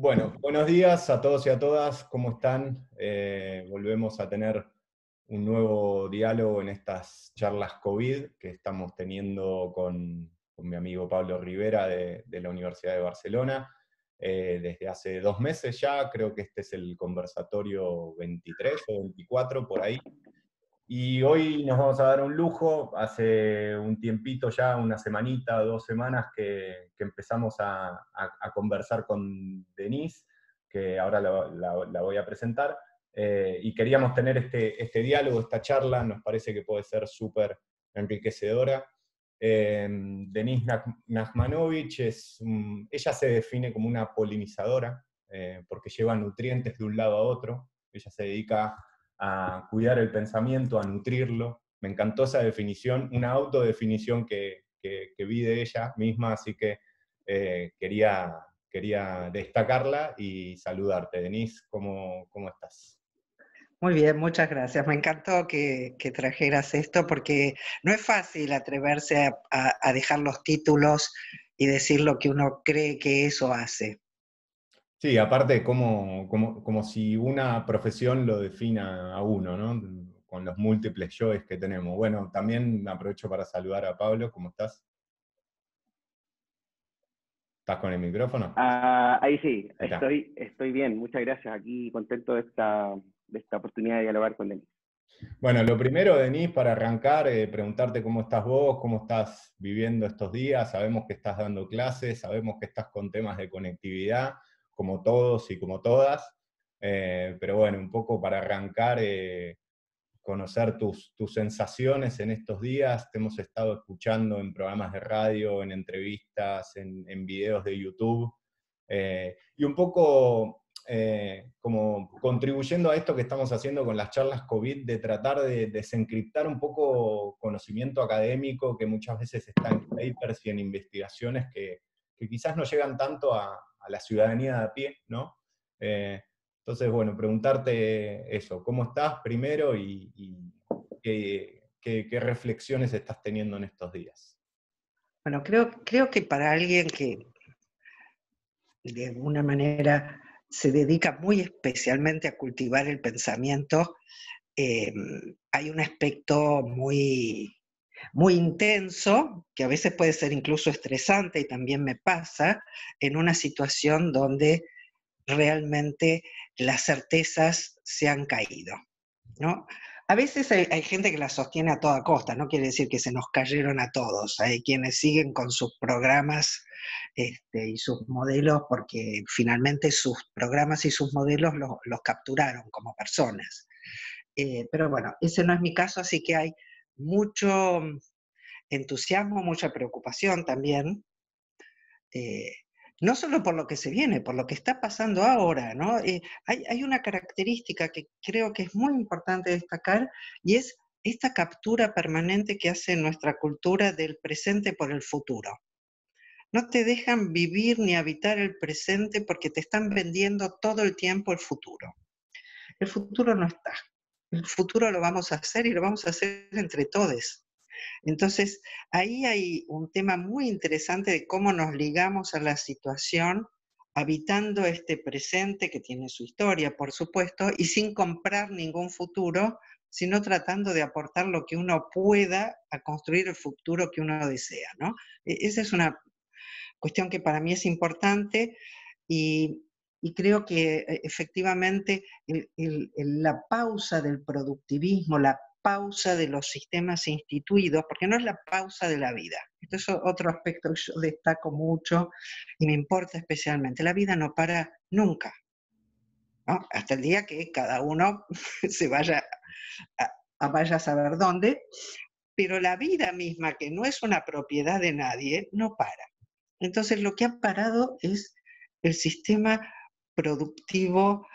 Bueno, buenos días a todos y a todas, ¿cómo están? Volvemos a tener un nuevo diálogo en estas charlas COVID que estamos teniendo con mi amigo Pablo Rivera de la Universidad de Barcelona. Desde hace 2 meses ya, creo que este es el conversatorio 23 o 24 por ahí. Y hoy nos vamos a dar un lujo, hace un tiempito ya, una semanita, 2 semanas, que empezamos a conversar con Denise, que ahora la voy a presentar, y queríamos tener este diálogo, esta charla, nos parece que puede ser súper enriquecedora. Denise Nachmanovich, ella se define como una polinizadora, porque lleva nutrientes de un lado a otro, ella se dedica a cuidar el pensamiento, a nutrirlo. Me encantó esa definición, una autodefinición que vi de ella misma, así que quería destacarla y saludarte. Denise, ¿cómo estás? Muy bien, muchas gracias. Me encantó que trajeras esto porque no es fácil atreverse a dejar los títulos y decir lo que uno cree que es o hace. Sí, aparte como si una profesión lo defina a uno, ¿no? Con los múltiples yoes que tenemos. Bueno, también aprovecho para saludar a Pablo, ¿cómo estás? ¿Estás con el micrófono? Ahí sí, Ahí está. estoy bien, muchas gracias. Aquí contento de esta oportunidad de dialogar con Denis. Bueno, lo primero, Denise, para arrancar, preguntarte cómo estás vos, cómo estás viviendo estos días. Sabemos que estás dando clases, sabemos que estás con temas de conectividad, como todos y como todas. Pero bueno, un poco para arrancar, conocer tus sensaciones en estos días. Te hemos estado escuchando en programas de radio, en entrevistas, en videos de YouTube. Y un poco como contribuyendo a esto que estamos haciendo con las charlas COVID, de tratar de desencriptar un poco conocimiento académico que muchas veces está en papers y en investigaciones que quizás no llegan tanto a la ciudadanía de a pie, ¿no? Entonces, bueno, preguntarte eso, ¿cómo estás primero y qué reflexiones estás teniendo en estos días? Bueno, creo que para alguien que de alguna manera se dedica muy especialmente a cultivar el pensamiento, eh, hay un aspecto muy intenso, que a veces puede ser incluso estresante, y también me pasa, en una situación donde realmente las certezas se han caído, ¿no? A veces hay gente que las sostiene a toda costa, no quiere decir que se nos cayeron a todos. Hay quienes siguen con sus programas y sus modelos porque finalmente sus programas y sus modelos los capturaron como personas. Pero bueno, ese no es mi caso, así que hay mucho entusiasmo, mucha preocupación también, eh, no solo por lo que se viene, por lo que está pasando ahora, ¿no? Hay una característica que creo que es muy importante destacar, y es esta captura permanente que hace nuestra cultura del presente por el futuro. No te dejan vivir ni habitar el presente porque te están vendiendo todo el tiempo el futuro. El futuro no está. El futuro lo vamos a hacer, y lo vamos a hacer entre todos. Entonces, ahí hay un tema muy interesante de cómo nos ligamos a la situación, habitando este presente que tiene su historia, por supuesto, y sin comprar ningún futuro, sino tratando de aportar lo que uno pueda a construir el futuro que uno desea, ¿no? Esa es una cuestión que para mí es importante, y, y creo que efectivamente la pausa del productivismo, la pausa de los sistemas instituidos, porque no es la pausa de la vida. Esto es otro aspecto que yo destaco mucho y me importa especialmente. La vida no para nunca, ¿no? Hasta el día que cada uno se vaya vaya a saber dónde, pero la vida misma, que no es una propiedad de nadie, no para. Entonces, lo que ha parado es el sistema productivo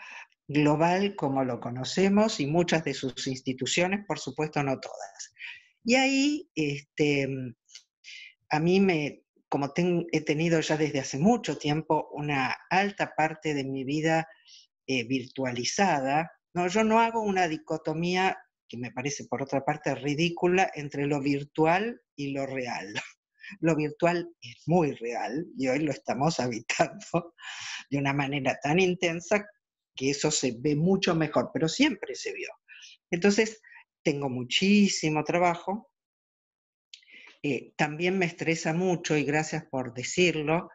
global como lo conocemos, y muchas de sus instituciones, por supuesto, no todas. Y ahí, a mí como he tenido ya desde hace mucho tiempo una alta parte de mi vida virtualizada, no, yo no hago una dicotomía que me parece por otra parte ridícula entre lo virtual y lo real. lo virtual es muy real y hoy lo estamos habitando de una manera tan intensa que eso se ve mucho mejor, pero siempre se vio. Entonces, tengo muchísimo trabajo. También me estresa mucho, y gracias por decirlo,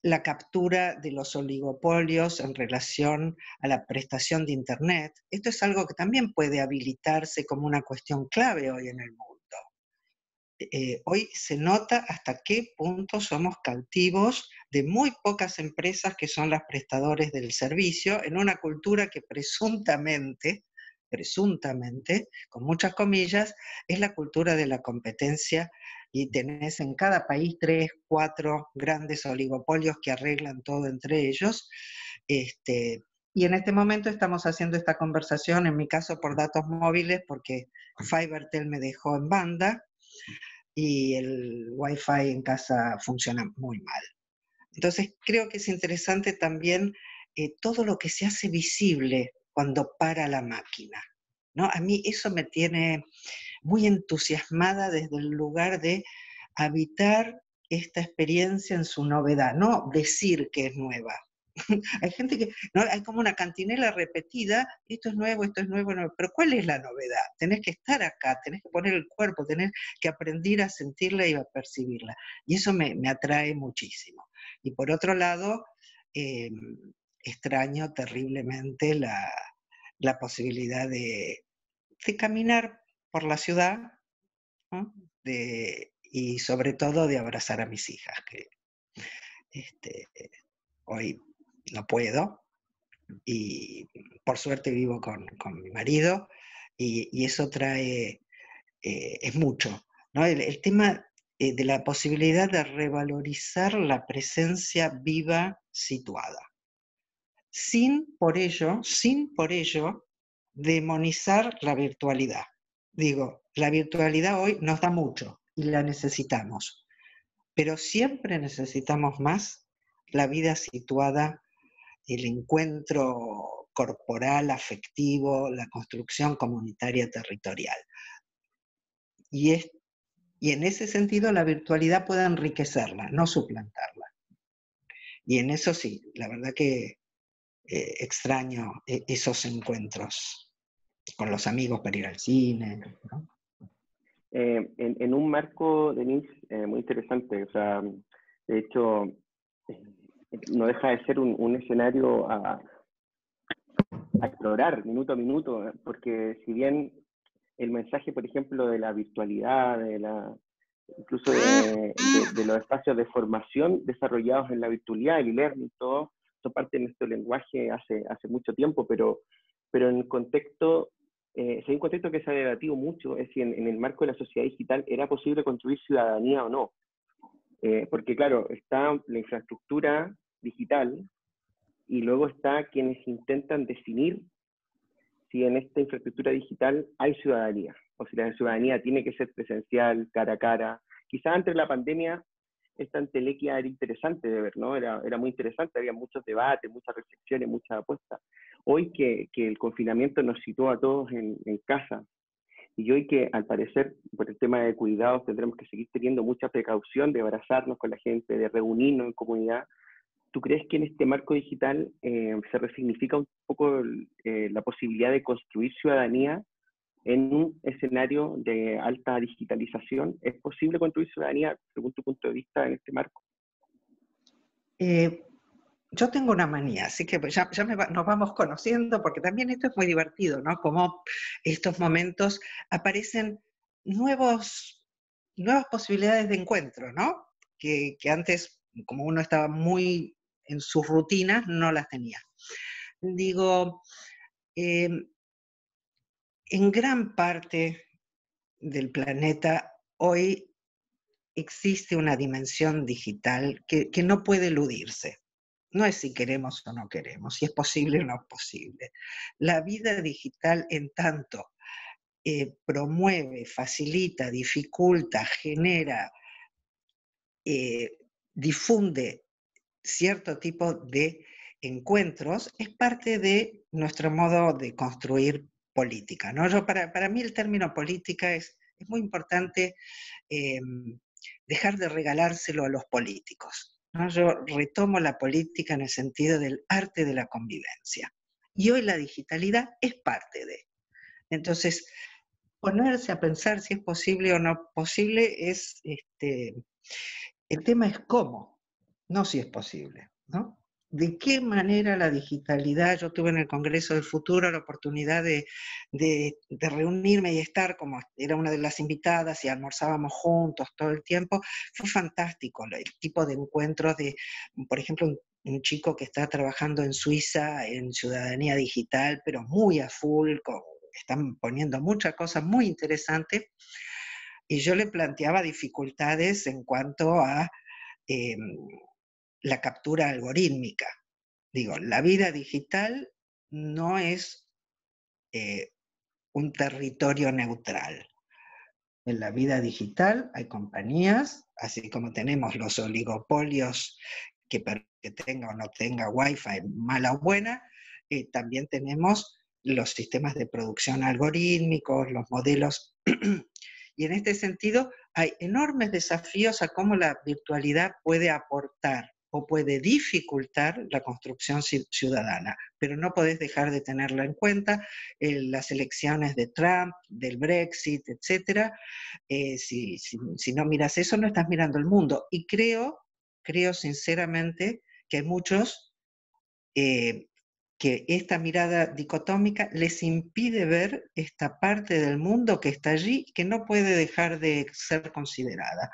la captura de los oligopolios en relación a la prestación de Internet. Esto es algo que también puede habilitarse como una cuestión clave hoy en el mundo. Hoy se nota hasta qué punto somos cautivos de muy pocas empresas que son las prestadoras del servicio en una cultura que presuntamente, con muchas comillas, es la cultura de la competencia, y tenés en cada país 3, 4 grandes oligopolios que arreglan todo entre ellos. Y en este momento estamos haciendo esta conversación, en mi caso por datos móviles, porque Fibertel me dejó en banda, y el Wi-Fi en casa funciona muy mal. Entonces creo que es interesante también todo lo que se hace visible cuando para la máquina, ¿no? A mí eso me tiene muy entusiasmada desde el lugar de habitar esta experiencia en su novedad, no decir que es nueva. Hay gente que, ¿no? Hay como una cantinela repetida, esto es nuevo, pero ¿cuál es la novedad? Tenés que estar acá, tenés que poner el cuerpo, tenés que aprender a sentirla y a percibirla. Y eso me atrae muchísimo. Y por otro lado, extraño terriblemente la posibilidad de caminar por la ciudad, ¿no? Y sobre todo de abrazar a mis hijas, que hoy no puedo, y por suerte vivo con mi marido, y eso trae, es mucho, ¿no? El tema de la posibilidad de revalorizar la presencia viva situada, sin por ello demonizar la virtualidad. Digo, la virtualidad hoy nos da mucho y la necesitamos, pero siempre necesitamos más la vida situada, el encuentro corporal, afectivo, la construcción comunitaria territorial. Y en ese sentido la virtualidad puede enriquecerla, no suplantarla. Y en eso sí, la verdad que extraño esos encuentros con los amigos para ir al cine, ¿no? En un marco, Denise, muy interesante, o sea, de hecho, no deja de ser un escenario a explorar minuto a minuto, porque si bien el mensaje, por ejemplo, de la virtualidad, incluso de los espacios de formación desarrollados en la virtualidad, el e-learning, todo, eso parte de nuestro lenguaje hace mucho tiempo, pero en el contexto, si hay un contexto que se ha debatido mucho, es si en el marco de la sociedad digital era posible construir ciudadanía o no. Porque claro, está la infraestructura digital y luego está quienes intentan definir si en esta infraestructura digital hay ciudadanía, o si la ciudadanía tiene que ser presencial, cara a cara. Quizás antes de la pandemia esta entelequia era interesante de ver, ¿no? Era muy interesante, había muchos debates, muchas reflexiones, muchas apuestas. Hoy que el confinamiento nos situó a todos en casa, y hoy que al parecer por el tema de cuidados tendremos que seguir teniendo mucha precaución de abrazarnos con la gente, de reunirnos en comunidad, ¿tú crees que en este marco digital se resignifica un poco la posibilidad de construir ciudadanía en un escenario de alta digitalización? ¿Es posible construir ciudadanía, según tu punto de vista, en este marco? Yo tengo una manía, así que ya nos vamos conociendo, porque también esto es muy divertido, ¿no? Como estos momentos aparecen nuevas posibilidades de encuentro, ¿no? Que antes, como uno estaba muy en sus rutinas, no las tenía. Digo, en gran parte del planeta hoy existe una dimensión digital que no puede eludirse. No es si queremos o no queremos, si es posible o no es posible. La vida digital, en tanto promueve, facilita, dificulta, genera, difunde cierto tipo de encuentros, es parte de nuestro modo de construir política, ¿no? Para mí el término política es muy importante dejar de regalárselo a los políticos, ¿no? Yo retomo la política en el sentido del arte de la convivencia. Y hoy la digitalidad es parte de. Entonces, ponerse a pensar si es posible o no posible es, el tema es cómo, no si es posible, ¿no? ¿De qué manera la digitalidad? Yo tuve en el Congreso del Futuro la oportunidad de reunirme y estar, como era una de las invitadas y almorzábamos juntos todo el tiempo. Fue fantástico el tipo de encuentros de, por ejemplo, un chico que está trabajando en Suiza en ciudadanía digital, pero muy a full, están poniendo muchas cosas muy interesantes, y yo le planteaba dificultades en cuanto a la captura algorítmica. Digo, la vida digital no es un territorio neutral. En la vida digital hay compañías, así como tenemos los oligopolios que tenga o no tenga Wi-Fi, mala o buena, también tenemos los sistemas de producción algorítmicos, los modelos. Y en este sentido hay enormes desafíos a cómo la virtualidad puede aportar o puede dificultar la construcción ciudadana, pero no podés dejar de tenerla en cuenta. Las elecciones de Trump, del Brexit, etc. Si no miras eso, no estás mirando el mundo. Y creo sinceramente que hay muchos que esta mirada dicotómica les impide ver esta parte del mundo que está allí, que no puede dejar de ser considerada,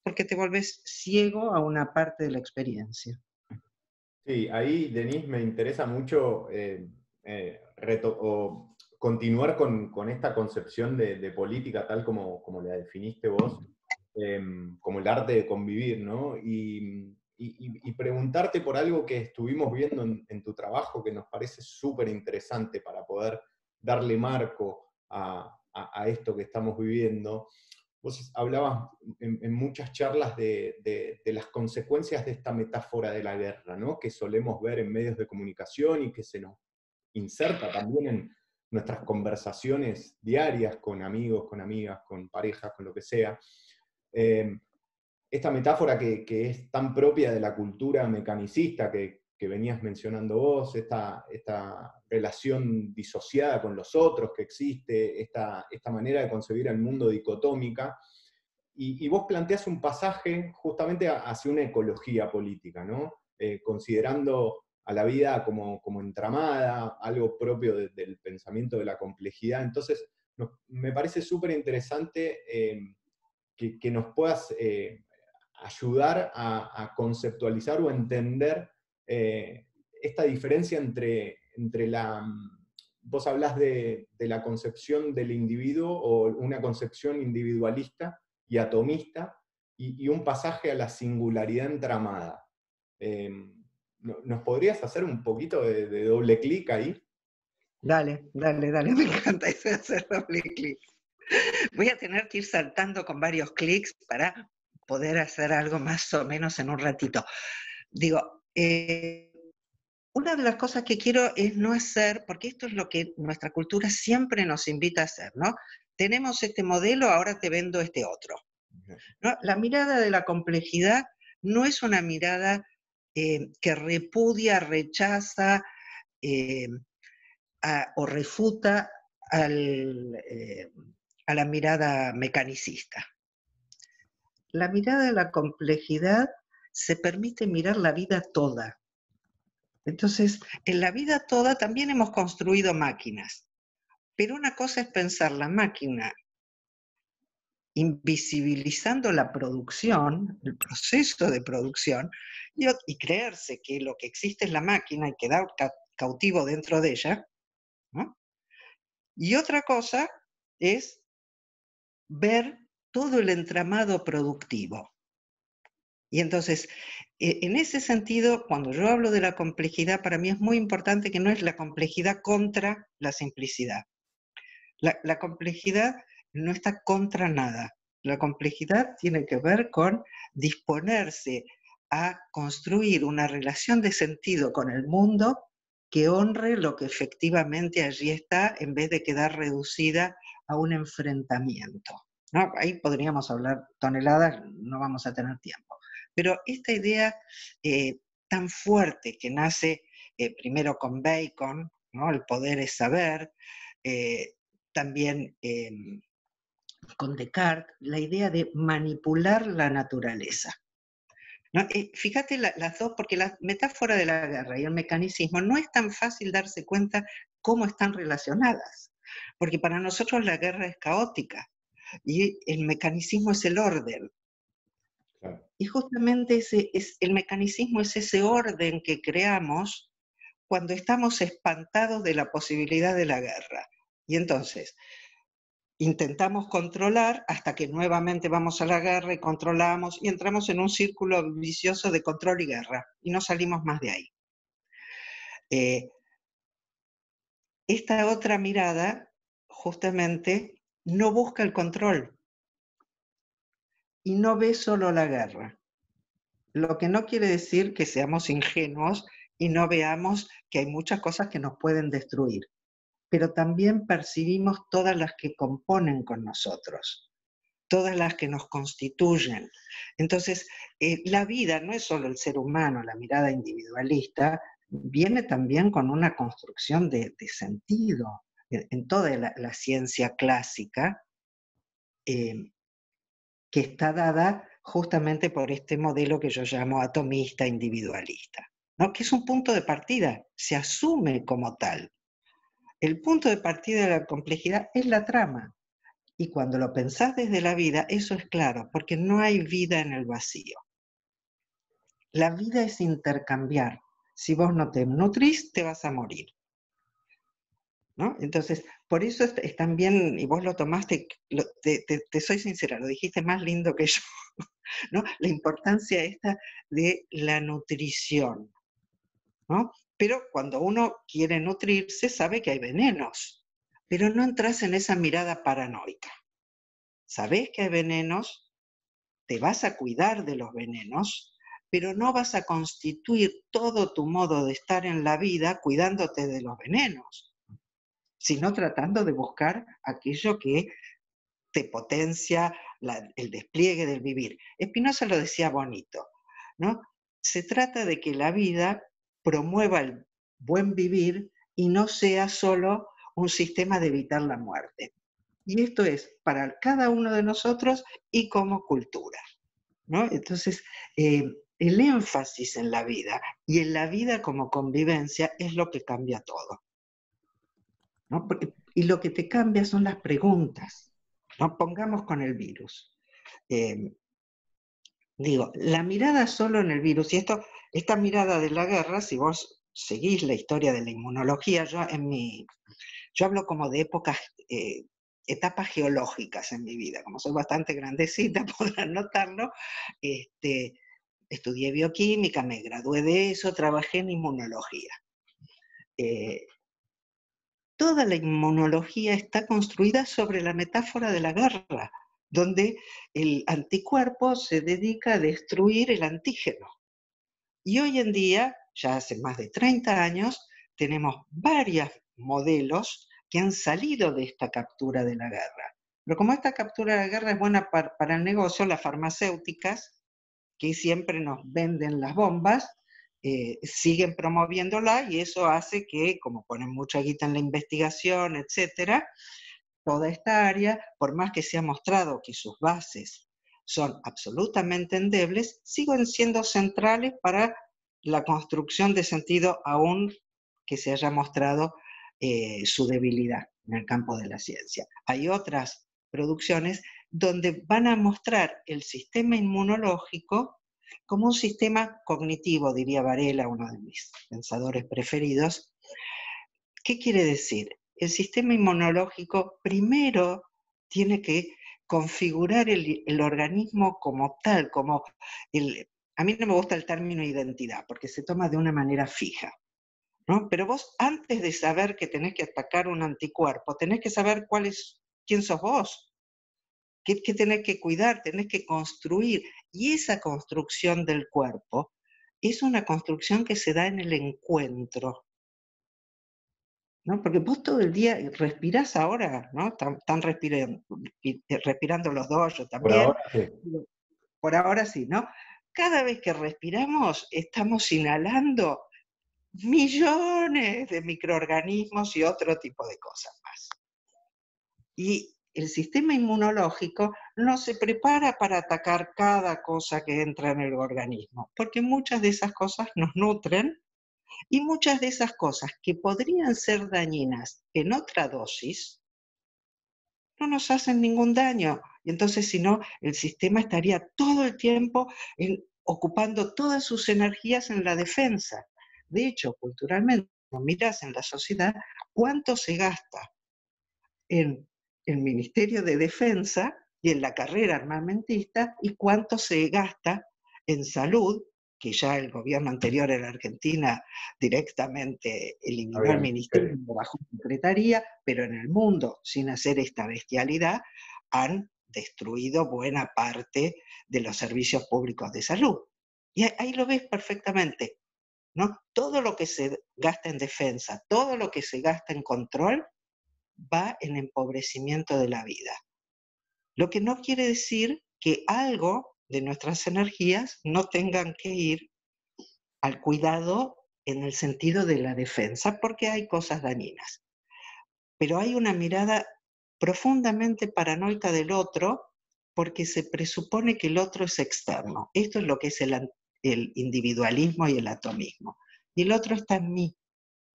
porque te volvés ciego a una parte de la experiencia. Sí, ahí, Denise, me interesa mucho continuar con esta concepción de política tal como la definiste vos, como el arte de convivir, ¿no? Y preguntarte por algo que estuvimos viendo en tu trabajo que nos parece súper interesante para poder darle marco a esto que estamos viviendo. Vos hablabas en muchas charlas de las consecuencias de esta metáfora de la guerra, ¿no? Que solemos ver en medios de comunicación y que se nos inserta también en nuestras conversaciones diarias con amigos, con amigas, con parejas, con lo que sea. Esta metáfora que es tan propia de la cultura mecanicista que venías mencionando vos, esta relación disociada con los otros que existe, esta manera de concebir el mundo dicotómica, y vos planteás un pasaje justamente hacia una ecología política, ¿no? Considerando a la vida como entramada, algo propio del pensamiento de la complejidad. Entonces, me parece súper interesante que nos puedas ayudar a conceptualizar o entender esta diferencia entre vos hablás de la concepción del individuo o una concepción individualista y atomista y un pasaje a la singularidad entramada. ¿Nos podrías hacer un poquito de doble clic ahí? Dale, me encanta eso de hacer doble clic. Voy a tener que ir saltando con varios clics para poder hacer algo más o menos en un ratito. Digo, una de las cosas que quiero es no hacer, porque esto es lo que nuestra cultura siempre nos invita a hacer, ¿no? Tenemos este modelo, ahora te vendo este otro, ¿no? La mirada de la complejidad no es una mirada que repudia, rechaza o refuta a la mirada mecanicista. La mirada de la complejidad se permite mirar la vida toda. Entonces, en la vida toda también hemos construido máquinas, pero una cosa es pensar la máquina invisibilizando la producción, el proceso de producción, y creerse que lo que existe es la máquina y quedar cautivo dentro de ella, ¿no? Y otra cosa es ver todo el entramado productivo. Y entonces, en ese sentido, cuando yo hablo de la complejidad, para mí es muy importante que no es la complejidad contra la simplicidad. La complejidad no está contra nada. La complejidad tiene que ver con disponerse a construir una relación de sentido con el mundo que honre lo que efectivamente allí está, en vez de quedar reducida a un enfrentamiento. ¿no? Ahí podríamos hablar toneladas, no vamos a tener tiempo. Pero esta idea tan fuerte que nace primero con Bacon, ¿no? El poder es saber, también con Descartes, la idea de manipular la naturaleza. ¿No? Fíjate las dos, porque la metáfora de la guerra y el mecanicismo no es tan fácil darse cuenta cómo están relacionadas, porque para nosotros la guerra es caótica y el mecanicismo es el orden. Claro. Y justamente el mecanismo es ese orden que creamos cuando estamos espantados de la posibilidad de la guerra. Y entonces intentamos controlar hasta que nuevamente vamos a la guerra y controlamos y entramos en un círculo vicioso de control y guerra y no salimos más de ahí. Esta otra mirada justamente no busca el control y no ve solo la guerra, lo que no quiere decir que seamos ingenuos y no veamos que hay muchas cosas que nos pueden destruir, pero también percibimos todas las que componen con nosotros, todas las que nos constituyen. Entonces, la vida no es solo el ser humano, la mirada individualista, viene también con una construcción de sentido. En toda la ciencia clásica, que está dada justamente por este modelo que yo llamo atomista individualista, ¿no? Que es un punto de partida, se asume como tal. El punto de partida de la complejidad es la trama. Y cuando lo pensás desde la vida, eso es claro, porque no hay vida en el vacío. La vida es intercambiar. Si vos no te nutrís, te vas a morir, ¿no? Entonces, por eso es también, y vos lo tomaste, te soy sincera, lo dijiste más lindo que yo, ¿no? La importancia esta de la nutrición, ¿no? Pero cuando uno quiere nutrirse, sabe que hay venenos, pero no entras en esa mirada paranoica. Sabés que hay venenos, te vas a cuidar de los venenos, pero no vas a constituir todo tu modo de estar en la vida cuidándote de los venenos, sino tratando de buscar aquello que te potencia el despliegue del vivir. Spinoza lo decía bonito, ¿no? Se trata de que la vida promueva el buen vivir y no sea solo un sistema de evitar la muerte. Y esto es para cada uno de nosotros y como cultura, ¿no? Entonces, el énfasis en la vida y en la vida como convivencia es lo que cambia todo, ¿no? Y lo que te cambia son las preguntas, ¿no? Pongamos con el virus. Digo, la mirada solo en el virus, y esta mirada de la guerra, si vos seguís la historia de la inmunología, yo hablo como de etapas geológicas en mi vida, como soy bastante grandecita, podrán notarlo, estudié bioquímica, me gradué de eso, trabajé en inmunología. Toda la inmunología está construida sobre la metáfora de la guerra, donde el anticuerpo se dedica a destruir el antígeno. Y hoy en día, ya hace más de 30 años, tenemos varios modelos que han salido de esta captura de la guerra. Pero como esta captura de la guerra es buena para el negocio, las farmacéuticas, que siempre nos venden las bombas, siguen promoviéndola y eso hace que, como ponen mucha guita en la investigación, etcétera, toda esta área, por más que se ha mostrado que sus bases son absolutamente endebles, siguen siendo centrales para la construcción de sentido, aún que se haya mostrado su debilidad en el campo de la ciencia. Hay otras producciones donde van a mostrar el sistema inmunológico como un sistema cognitivo, diría Varela, uno de mis pensadores preferidos. ¿Qué quiere decir? El sistema inmunológico primero tiene que configurar el organismo como tal, a mí no me gusta el término identidad, porque se toma de una manera fija, ¿no? Pero vos, antes de saber que tenés que atacar un anticuerpo, tenés que saber quién sos vos, qué tenés que cuidar, tenés que construir. Y esa construcción del cuerpo es una construcción que se da en el encuentro. ¿no? Porque vos todo el día respirás ahora, ¿no? Están respirando los dos, yo Por también. ahora sí. Por ahora sí, ¿no? Cada vez que respiramos estamos inhalando millones de microorganismos y otro tipo de cosas más. Y el sistema inmunológico no se prepara para atacar cada cosa que entra en el organismo, porque muchas de esas cosas nos nutren y muchas de esas cosas que podrían ser dañinas en otra dosis no nos hacen ningún daño. Y entonces, si no, el sistema estaría todo el tiempo ocupando todas sus energías en la defensa. De hecho, culturalmente, cuando miras en la sociedad, ¿cuánto se gasta en el Ministerio de Defensa y en la carrera armamentista y cuánto se gasta en salud, que ya el gobierno anterior en la Argentina directamente eliminó el ministerio bajo secretaría, pero en el mundo, sin hacer esta bestialidad, han destruido buena parte de los servicios públicos de salud. Y ahí lo ves perfectamente, ¿no? Todo lo que se gasta en defensa, todo lo que se gasta en control, va en empobrecimiento de la vida. Lo que no quiere decir que algo de nuestras energías no tengan que ir al cuidado en el sentido de la defensa, porque hay cosas dañinas. Pero hay una mirada profundamente paranoica del otro, porque se presupone que el otro es externo. Esto es lo que es el individualismo y el atomismo. Y el otro está en mí.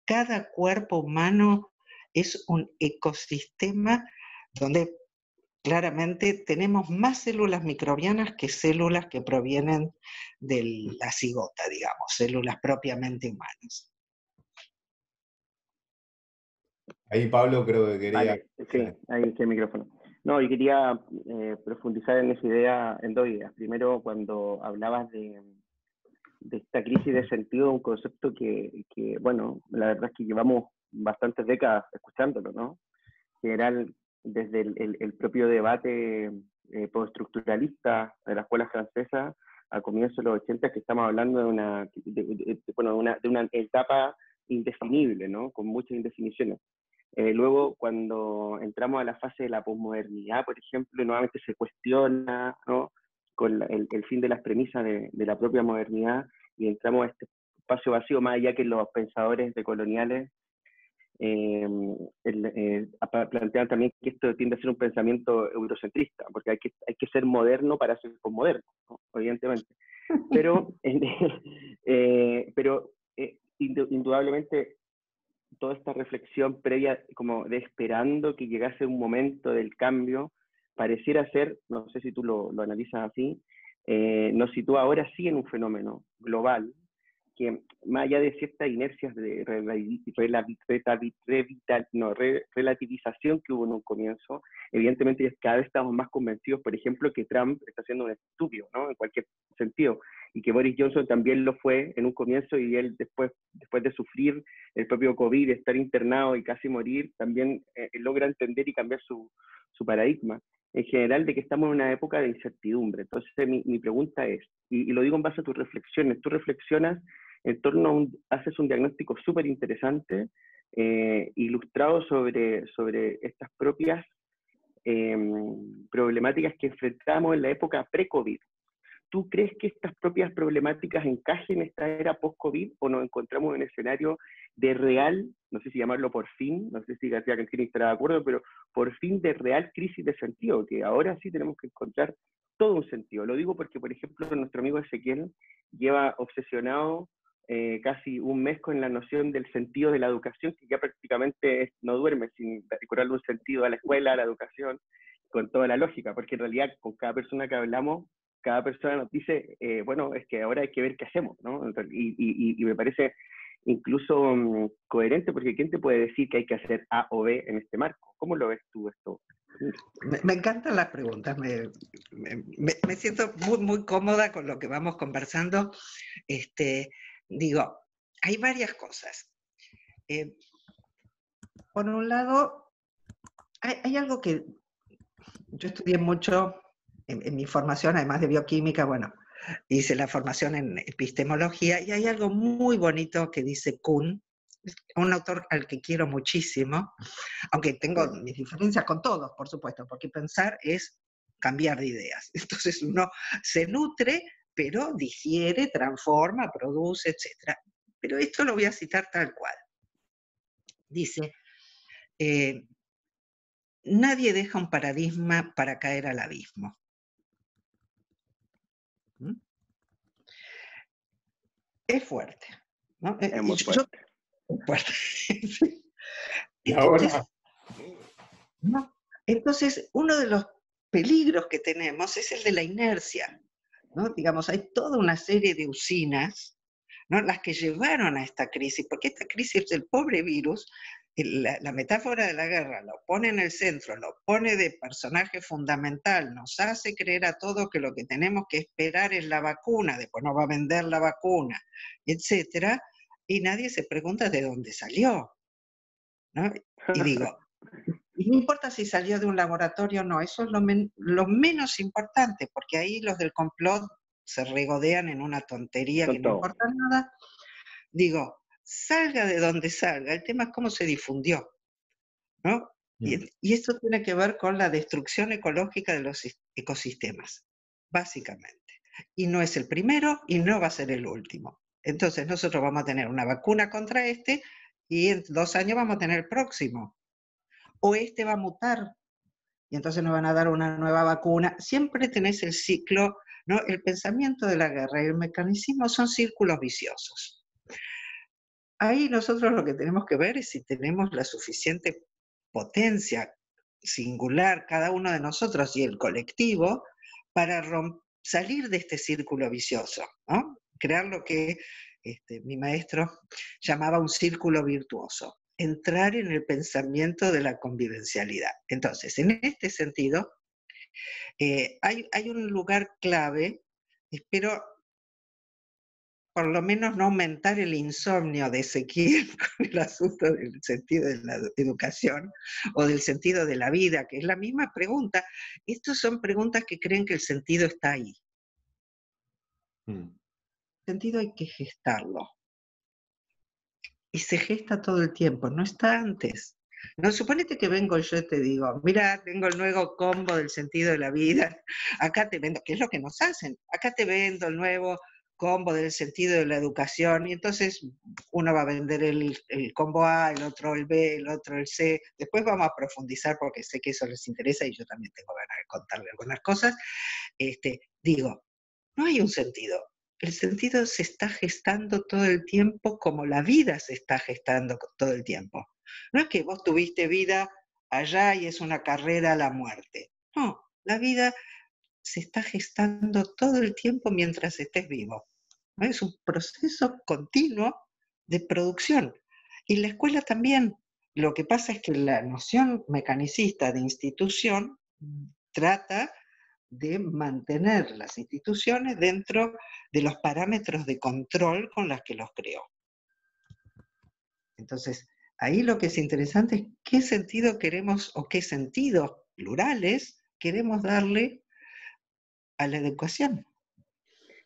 Cada cuerpo humano es un ecosistema donde claramente tenemos más células microbianas que células que provienen de la cigota, digamos, células propiamente humanas. Ahí Pablo creo que quería... Vale, sí, ahí está el micrófono. No, y quería profundizar en esa idea, en dos ideas. Primero, cuando hablabas de esta crisis de sentido, un concepto que, bueno, la verdad es que llevamos bastantes décadas escuchándolo, ¿no? En general, desde el propio debate postestructuralista de la escuela francesa a comienzos de los 80, que estamos hablando de una etapa indefinible, ¿no? Con muchas indefiniciones. Luego, cuando entramos a la fase de la posmodernidad, por ejemplo, nuevamente se cuestiona, ¿no?, con el fin de las premisas de la propia modernidad, y entramos a este espacio vacío, más allá que los pensadores decoloniales plantean también que esto tiende a ser un pensamiento eurocentrista, porque hay que ser moderno para ser posmoderno, ¿no?, evidentemente. Pero, indudablemente, toda esta reflexión previa, como de esperando que llegase un momento del cambio, pareciera ser, no sé si tú lo analizas así, nos sitúa ahora sí en un fenómeno global, que más allá de ciertas inercias de relativización que hubo en un comienzo, evidentemente cada vez estamos más convencidos, por ejemplo, que Trump está haciendo un estúpido, ¿no?, en cualquier sentido, y que Boris Johnson también lo fue en un comienzo, y él después de sufrir el propio COVID, estar internado y casi morir, también logra entender y cambiar su paradigma en general, de que estamos en una época de incertidumbre. Entonces mi pregunta es, y lo digo en base a tus reflexiones, tú reflexionas en torno haces un diagnóstico súper interesante, ilustrado sobre estas propias problemáticas que enfrentamos en la época pre-COVID. ¿Tú crees que estas propias problemáticas encajen en esta era post-COVID, o nos encontramos en un escenario de real, no sé si llamarlo por fin, no sé si García Cancini estará de acuerdo, pero por fin de real crisis de sentido, que ahora sí tenemos que encontrar todo un sentido? Lo digo porque, por ejemplo, nuestro amigo Ezequiel lleva obsesionado casi un mes con la noción del sentido de la educación, que ya prácticamente no duerme sin recuperarle un sentido a la escuela, a la educación, con toda la lógica, porque en realidad con cada persona que hablamos, cada persona nos dice, bueno, es que ahora hay que ver qué hacemos, ¿no? Y me parece incluso coherente, porque ¿quién te puede decir que hay que hacer A o B en este marco? ¿Cómo lo ves tú esto? Me encantan las preguntas, me siento muy, muy cómoda con lo que vamos conversando. Digo, hay varias cosas. Por un lado, hay algo que yo estudié mucho en mi formación, además de bioquímica, bueno, hice la formación en epistemología, y hay algo muy bonito que dice Kuhn, un autor al que quiero muchísimo, aunque tengo mis diferencias con todos, por supuesto, porque pensar es cambiar de ideas. Entonces uno se nutre, pero digiere, transforma, produce, etc. Pero esto lo voy a citar tal cual. Dice, nadie deja un paradigma para caer al abismo. ¿Mm? Es fuerte, ¿no? Es muy fuerte. Fuerte. Y ahora, ¿no? Entonces, uno de los peligros que tenemos es el de la inercia, ¿no? Digamos, hay toda una serie de usinas, ¿no? Las que llevaron a esta crisis, porque esta crisis del pobre virus, la metáfora de la guerra lo pone en el centro, lo pone de personaje fundamental, nos hace creer a todos que lo que tenemos que esperar es la vacuna, después nos va a vender la vacuna, etcétera, y nadie se pregunta de dónde salió, ¿no? Y digo, y no importa si salió de un laboratorio o no, eso es lo menos importante, porque ahí los del complot se regodean en una tontería Con que no todo. importa nada. Digo, salga de donde salga, el tema es cómo se difundió, ¿no? Y esto tiene que ver con la destrucción ecológica de los ecosistemas, básicamente. Y no es el primero y no va a ser el último. Entonces nosotros vamos a tener una vacuna contra este y en 2 años vamos a tener el próximo. O este va a mutar y entonces nos van a dar una nueva vacuna. Siempre tenés el ciclo, ¿no? El pensamiento de la guerra y el mecanismo son círculos viciosos. Ahí nosotros lo que tenemos que ver es si tenemos la suficiente potencia singular, cada uno de nosotros y el colectivo, para salir de este círculo vicioso, ¿no? Crear lo que mi maestro llamaba un círculo virtuoso, entrar en el pensamiento de la convivencialidad. Entonces, en este sentido, hay un lugar clave, espero por lo menos no aumentar el insomnio de Ezequiel con el asunto del sentido de la educación o del sentido de la vida, que es la misma pregunta. Estas son preguntas que creen que el sentido está ahí. El sentido hay que gestarlo. Y se gesta todo el tiempo, no está antes. No, suponete que vengo yo y te digo, mira, tengo el nuevo combo del sentido de la vida, acá te vendo, ¿qué es lo que nos hacen? Acá te vendo el nuevo combo del sentido de la educación, y entonces uno va a vender el combo A, el otro el B, el otro el C, después vamos a profundizar porque sé que eso les interesa y yo también tengo ganas de contarle algunas cosas. Digo, no hay un sentido. El sentido se está gestando todo el tiempo como la vida se está gestando todo el tiempo. No es que vos tuviste vida allá y es una carrera a la muerte. No, la vida se está gestando todo el tiempo mientras estés vivo. ¿No? Es un proceso continuo de producción. Y la escuela también. Lo que pasa es que la noción mecanicista de institución trata de mantener las instituciones dentro de los parámetros de control con los que los creó. Entonces, ahí lo que es interesante es qué sentido queremos o qué sentidos plurales queremos darle a la educación,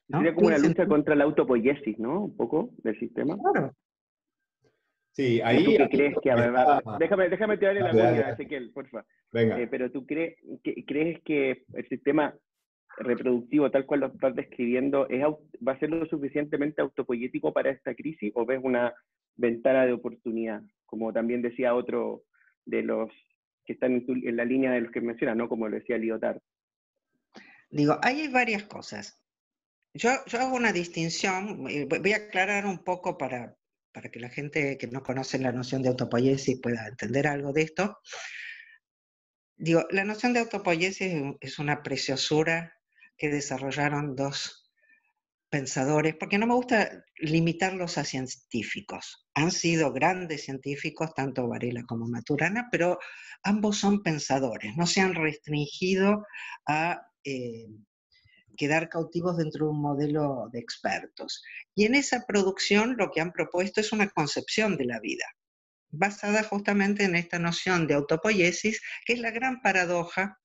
¿no? Sería como una lucha contra la autopoiesis, ¿no? Un poco del sistema. Claro. Sí, ahí. ¿Tú qué crees que déjame tirarle la cuña a Ezequiel, porfa. Venga. Pero tú crees que el sistema reproductivo, tal cual lo estás describiendo, va a ser lo suficientemente autopoyético para esta crisis, o ves una ventana de oportunidad, como también decía otro de los que están en la línea de los que mencionas, ¿no? Como lo decía Lyotard? Digo, ahí hay varias cosas. Yo hago una distinción, voy a aclarar un poco para que la gente que no conoce la noción de autopoiesis pueda entender algo de esto. Digo, la noción de autopoiesis es una preciosura que desarrollaron dos pensadores, porque no me gusta limitarlos a científicos. Han sido grandes científicos, tanto Varela como Maturana, pero ambos son pensadores, no se han restringido a quedar cautivos dentro de un modelo de expertos. Y en esa producción lo que han propuesto es una concepción de la vida, basada justamente en esta noción de autopoiesis, que es la gran paradoja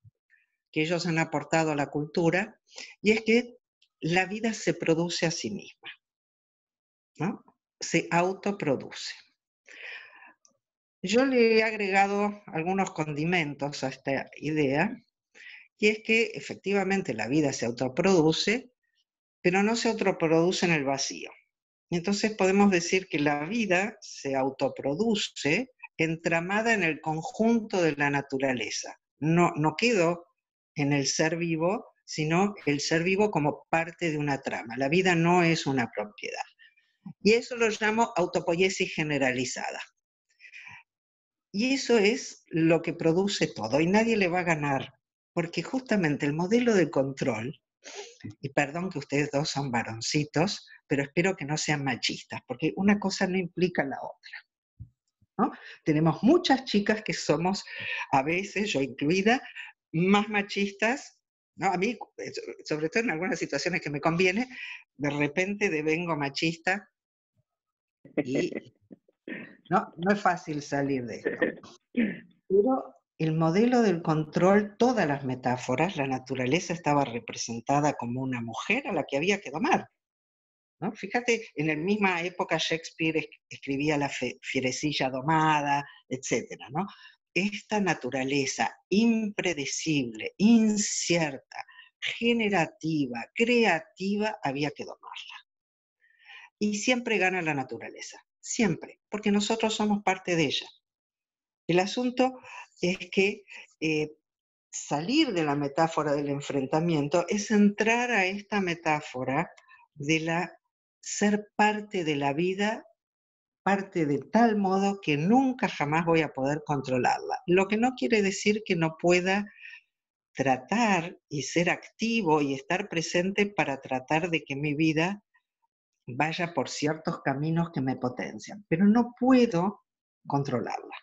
que ellos han aportado a la cultura, y es que la vida se produce a sí misma, ¿no? Se autoproduce. Yo le he agregado algunos condimentos a esta idea, y es que efectivamente la vida se autoproduce, pero no se autoproduce en el vacío. Entonces podemos decir que la vida se autoproduce entramada en el conjunto de la naturaleza. No quedó en el ser vivo, sino el ser vivo como parte de una trama. La vida no es una propiedad. Y eso lo llamo autopoiesis generalizada. Y eso es lo que produce todo, y nadie le va a ganar, porque justamente el modelo de control, y perdón que ustedes dos son varoncitos, pero espero que no sean machistas, porque una cosa no implica la otra, ¿no? Tenemos muchas chicas que somos, a veces, yo incluida, más machistas, ¿no? A mí, sobre todo en algunas situaciones que me conviene, de repente devengo machista y no es fácil salir de esto. Pero el modelo del control, todas las metáforas, la naturaleza estaba representada como una mujer a la que había que domar, ¿no? Fíjate, en la misma época Shakespeare escribía la fierecilla domada, etc., ¿no? Esta naturaleza impredecible, incierta, generativa, creativa, había que domarla. Y siempre gana la naturaleza, siempre, porque nosotros somos parte de ella. El asunto es que salir de la metáfora del enfrentamiento es entrar a esta metáfora de ser parte de la vida, parte de tal modo que nunca jamás voy a poder controlarla. Lo que no quiere decir que no pueda tratar y ser activo y estar presente para tratar de que mi vida vaya por ciertos caminos que me potencian, pero no puedo controlarla.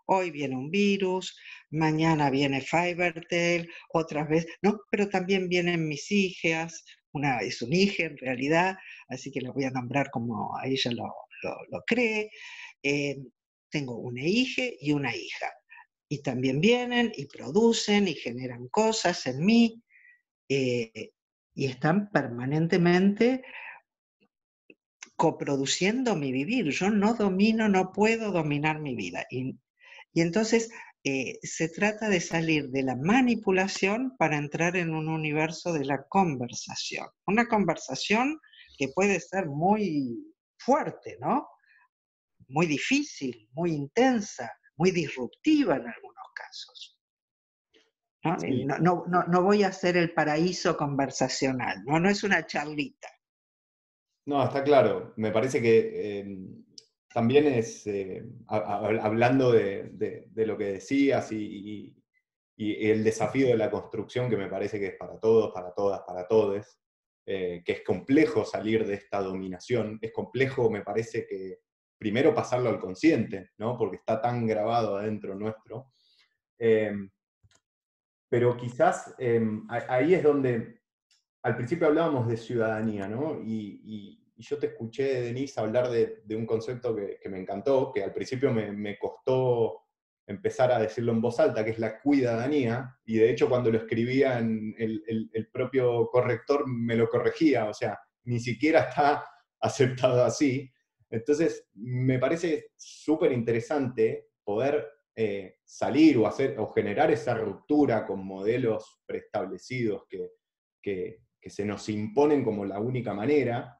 Hoy viene un virus, mañana viene Fivertel, otras veces, no, pero también vienen mis hijas, una es un hija en realidad, así que la voy a nombrar como a ella lo cree. Tengo una hija y una hija, y también vienen y producen y generan cosas en mí, y están permanentemente coproduciendo mi vivir. Yo no domino, no puedo dominar mi vida. Y entonces se trata de salir de la manipulación para entrar en un universo de la conversación. Una conversación que puede ser muy fuerte, ¿no? Muy difícil, muy intensa, muy disruptiva en algunos casos. ¿No? Sí. No voy a hacer el paraíso conversacional, no es una charlita. No, está claro. Me parece que también es, hablando de lo que decías y el desafío de la construcción, que me parece que es para todos, para todas, para todes, que es complejo salir de esta dominación, es complejo, me parece que primero pasarlo al consciente, ¿no? Porque está tan grabado adentro nuestro. Pero quizás ahí es donde, al principio hablábamos de ciudadanía, ¿no? Y yo te escuché, Denise, hablar de un concepto que me encantó, que al principio me costó empezar a decirlo en voz alta, que es la cuidadanía, y de hecho cuando lo escribía el propio corrector me lo corregía, o sea, ni siquiera está aceptado así. Entonces, me parece súper interesante poder salir o generar esa ruptura con modelos preestablecidos que se nos imponen como la única manera,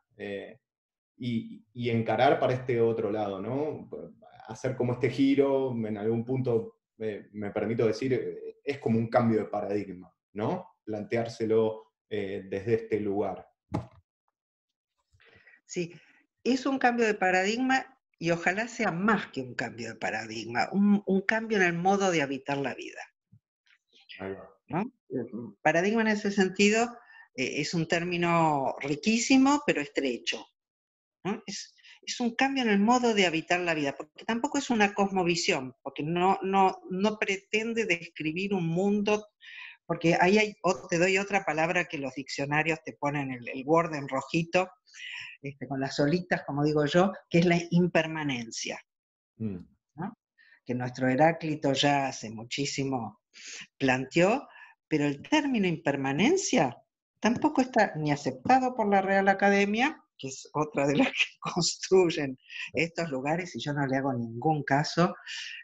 y encarar para este otro lado, ¿no? Hacer como este giro, en algún punto, me permito decir, es como un cambio de paradigma, ¿no? Planteárselo desde este lugar. Sí, es un cambio de paradigma y ojalá sea más que un cambio de paradigma, un cambio en el modo de habitar la vida. ¿No? Paradigma en ese sentido es un término riquísimo, pero estrecho, ¿no? Es un cambio en el modo de habitar la vida, porque tampoco es una cosmovisión, porque no pretende describir un mundo, porque ahí te doy otra palabra que los diccionarios te ponen el Word en rojito, con las solitas, como digo yo, que es la impermanencia, ¿no? Que nuestro Heráclito ya hace muchísimo planteó, pero el término impermanencia tampoco está ni aceptado por la Real Academia, que es otra de las que construyen estos lugares, y yo no le hago ningún caso,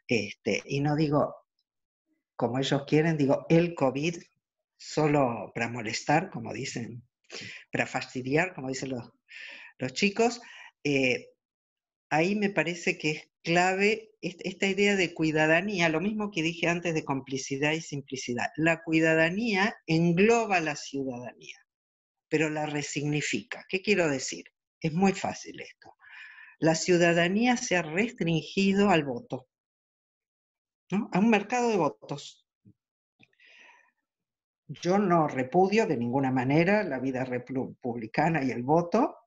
y no digo como ellos quieren, digo el COVID, solo para molestar, como dicen, para fastidiar, como dicen los chicos. Ahí me parece que es clave esta idea de cuidadanía, lo mismo que dije antes de complicidad y simplicidad. La cuidadanía engloba la ciudadanía, pero la resignifica. ¿Qué quiero decir? Es muy fácil esto. La ciudadanía se ha restringido al voto, ¿no? A un mercado de votos. Yo no repudio de ninguna manera la vida republicana y el voto,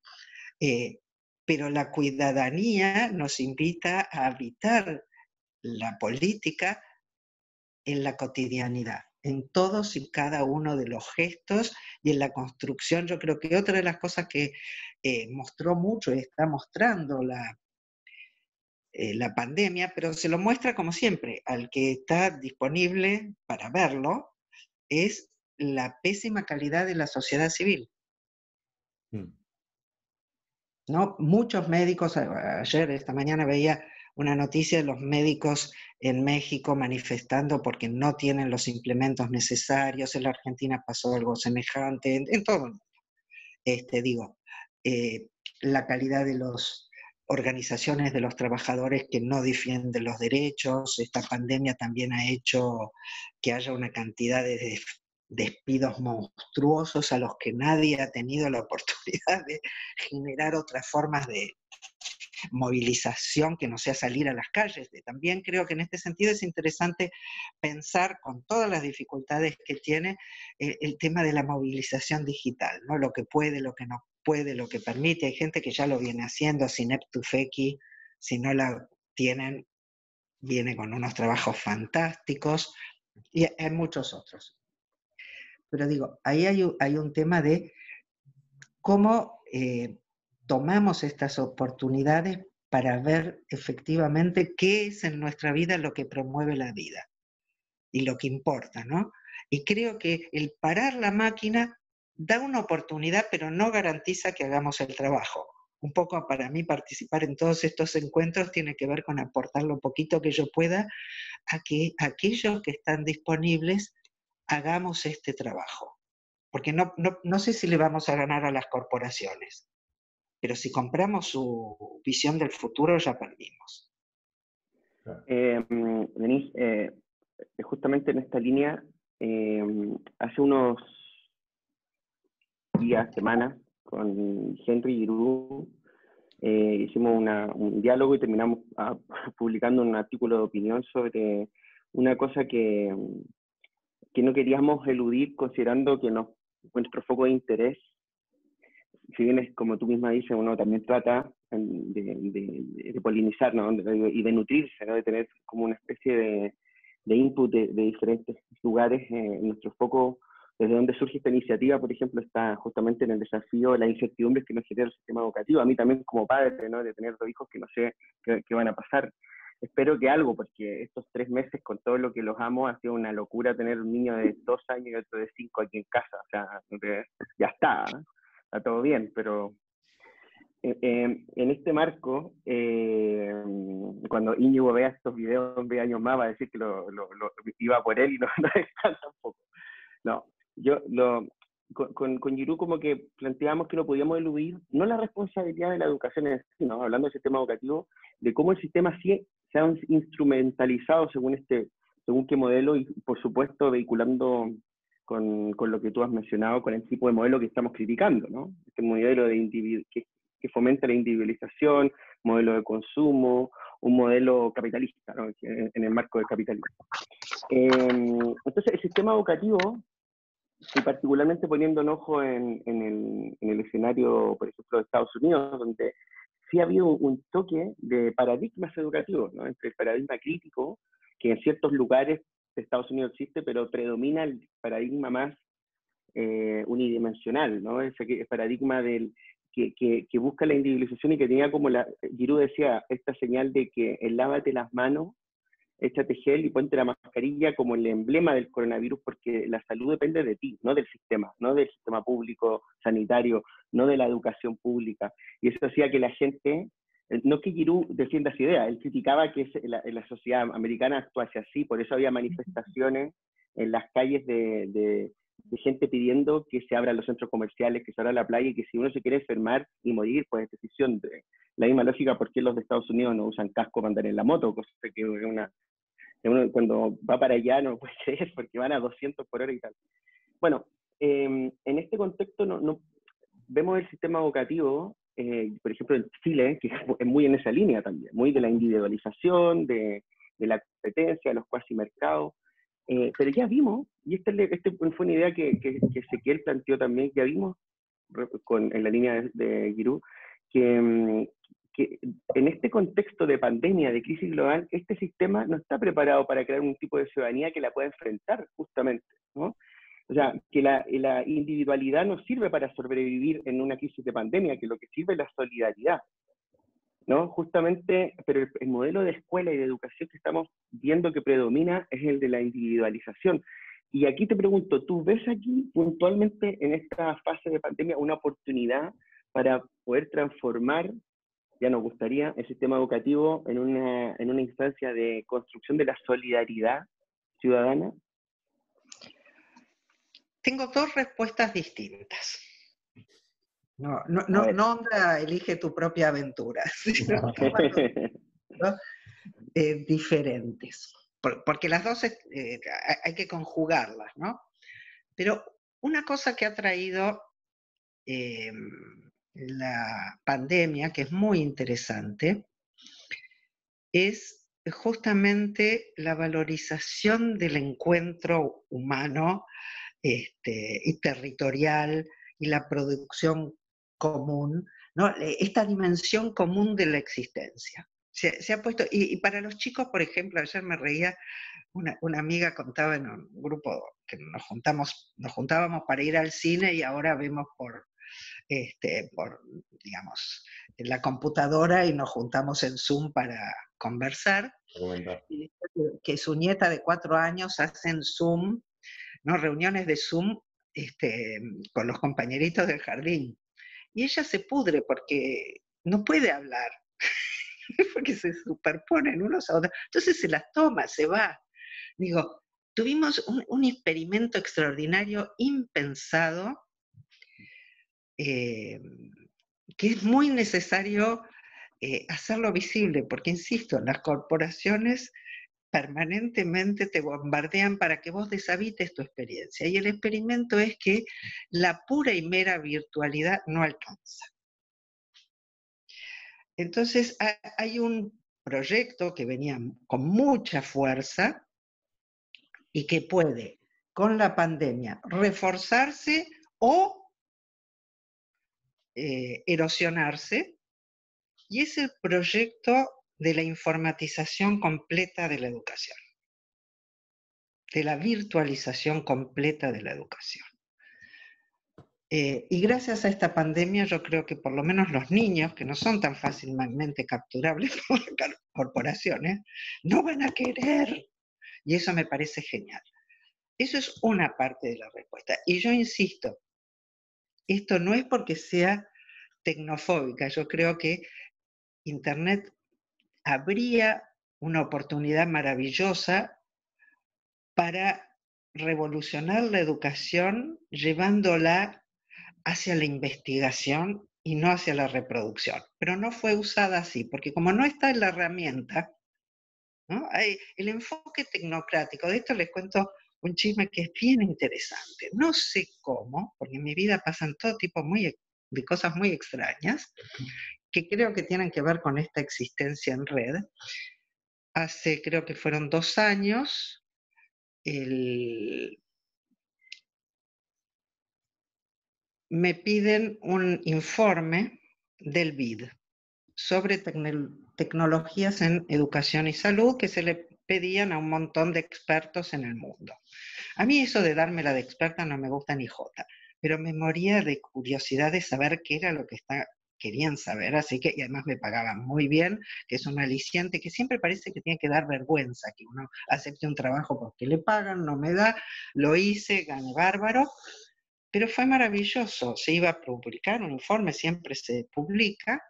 pero la cuidadanía nos invita a habitar la política en la cotidianidad, en todos y cada uno de los gestos y en la construcción. Yo creo que otra de las cosas que mostró mucho y está mostrando la pandemia, pero se lo muestra como siempre al que está disponible para verlo, es la pésima calidad de la sociedad civil. ¿No? Muchos médicos, ayer, esta mañana veía una noticia de los médicos en México manifestando porque no tienen los implementos necesarios. En la Argentina pasó algo semejante, en todo el mundo. La calidad de las organizaciones de los trabajadores que no defienden los derechos. Esta pandemia también ha hecho que haya una cantidad de despidos monstruosos a los que nadie ha tenido la oportunidad de generar otras formas de movilización que no sea salir a las calles. También creo que en este sentido es interesante pensar, con todas las dificultades que tiene, el tema de la movilización digital, ¿no? Lo que puede, lo que no puede, lo que permite. Hay gente que ya lo viene haciendo, Sinep Tufekci, si no la tienen, viene con unos trabajos fantásticos, y hay muchos otros. Pero digo, ahí hay un tema de cómo tomamos estas oportunidades para ver efectivamente qué es en nuestra vida lo que promueve la vida y lo que importa, ¿no? Y creo que el parar la máquina da una oportunidad, pero no garantiza que hagamos el trabajo. Un poco para mí participar en todos estos encuentros tiene que ver con aportar lo poquito que yo pueda a que aquellos que están disponibles hagamos este trabajo. Porque no sé si le vamos a ganar a las corporaciones, pero si compramos su visión del futuro ya perdimos. Denise, justamente en esta línea, hace unos días, semanas, con Henry Giroux, hicimos un diálogo y terminamos publicando un artículo de opinión sobre una cosa que no queríamos eludir, considerando que nuestro foco de interés, si bien es como tú misma dices, uno también trata de polinizar, ¿no? Y de nutrirse, ¿no? De tener como una especie de input de diferentes lugares. Nuestro foco, desde donde surge esta iniciativa, por ejemplo, está justamente en el desafío de las incertidumbres que nos genera el sistema educativo. A mí también como padre, ¿no? De tener 2 hijos que no sé qué van a pasar. Espero que algo, porque estos 3 meses, con todo lo que los amo, ha sido una locura tener un niño de 2 años y otro de 5 aquí en casa. O sea, ya está, ¿eh? Está todo bien, pero en este marco, cuando Íñigo vea estos videos en 20 años más, va a decir que iba por él y no está tampoco. No, con Giroux como que planteamos que no podíamos eludir, no la responsabilidad de la educación en sí, ¿no? Hablando del sistema educativo, de cómo el sistema sí se ha instrumentalizado según qué modelo, y por supuesto vehiculando con lo que tú has mencionado, con el tipo de modelo que estamos criticando, ¿no? Este modelo que fomenta la individualización, modelo de consumo, un modelo capitalista, ¿no? En el marco del capitalismo. Entonces, el sistema educativo, y particularmente poniendo un ojo en el escenario, por ejemplo, de Estados Unidos, donde sí ha habido un toque de paradigmas educativos, ¿no? Entre el paradigma crítico, que en ciertos lugares de Estados Unidos existe, pero predomina el paradigma más unidimensional, ¿no? Ese paradigma que busca la individualización y que tenía como Giroux decía, esta señal de que el lávate las manos échate gel y ponte la mascarilla como el emblema del coronavirus, porque la salud depende de ti, no del sistema público sanitario, no de la educación pública. Y eso hacía que la gente, no que Giroux defienda esa idea, él criticaba que la sociedad americana actuase así, por eso había manifestaciones en las calles de gente pidiendo que se abran los centros comerciales, que se abra la playa, y que si uno se quiere enfermar y morir, pues es decisión de la misma lógica. ¿Por qué los de Estados Unidos no usan casco para andar en la moto? Cosa que uno cuando va para allá no puede creer, porque van a 200 por hora y tal. Bueno, en este contexto vemos el sistema educativo, por ejemplo en Chile, que es muy en esa línea también, muy de la individualización, de la competencia, de los cuasi mercados. Pero ya vimos, y esta fue una idea que Ezequiel planteó también, ya vimos en la línea de Giroux, que en este contexto de pandemia, de crisis global, este sistema no está preparado para crear un tipo de ciudadanía que la pueda enfrentar, justamente, ¿no? O sea, que la individualidad no sirve para sobrevivir en una crisis de pandemia, que lo que sirve es la solidaridad, ¿no? Justamente, pero el modelo de escuela y de educación que estamos viendo que predomina es el de la individualización. Y aquí te pregunto, ¿tú ves aquí puntualmente en esta fase de pandemia una oportunidad para poder transformar, ya nos gustaría, el sistema educativo en una instancia de construcción de la solidaridad ciudadana? Tengo dos respuestas distintas. No onda elige tu propia aventura, sino ¿no? Diferentes. Porque las dos hay que conjugarlas, ¿no? Pero una cosa que ha traído la pandemia, que es muy interesante, es justamente la valorización del encuentro humano y territorial y la producción común, ¿no? Esta dimensión común de la existencia. Se ha puesto, y para los chicos, por ejemplo, ayer me reía, una amiga contaba en un grupo que nos juntábamos para ir al cine y ahora vemos por digamos, en la computadora y nos juntamos en Zoom para conversar. Y que su nieta de 4 años hace en Zoom, ¿no? Reuniones de Zoom con los compañeritos del jardín. Y ella se pudre porque no puede hablar, porque se superponen unos a otros. Entonces se las toma, se va. Digo, tuvimos un experimento extraordinario, impensado, que es muy necesario hacerlo visible, porque insisto, las corporaciones permanentemente te bombardean para que vos deshabites tu experiencia. Y el experimento es que la pura y mera virtualidad no alcanza. Entonces hay un proyecto que venía con mucha fuerza y que puede, con la pandemia, reforzarse o erosionarse, y es el proyecto de la informatización completa de la educación, de la virtualización completa de la educación. Y gracias a esta pandemia yo creo que por lo menos los niños, que no son tan fácilmente capturables por las corporaciones, no van a querer, y eso me parece genial. Eso es una parte de la respuesta. Y yo insisto, esto no es porque sea tecnofóbica, yo creo que Internet habría una oportunidad maravillosa para revolucionar la educación llevándola hacia la investigación y no hacia la reproducción. Pero no fue usada así, porque como no está en la herramienta, ¿no? El enfoque tecnocrático, de esto les cuento un chisme que es bien interesante. No sé cómo, porque en mi vida pasan todo tipo de cosas muy extrañas, que creo que tienen que ver con esta existencia en red. Hace, creo que fueron 2 años, me piden un informe del BID sobre tecnologías en educación y salud que se le pedían a un montón de expertos en el mundo. A mí eso de darme la de experta no me gusta ni jota, pero me moría de curiosidad de saber qué era lo que querían saber, así que, y además me pagaban muy bien, que es un aliciente que siempre parece que tiene que dar vergüenza, que uno acepte un trabajo porque le pagan, no me da, lo hice, gané bárbaro, pero fue maravilloso, se iba a publicar un informe, siempre se publica,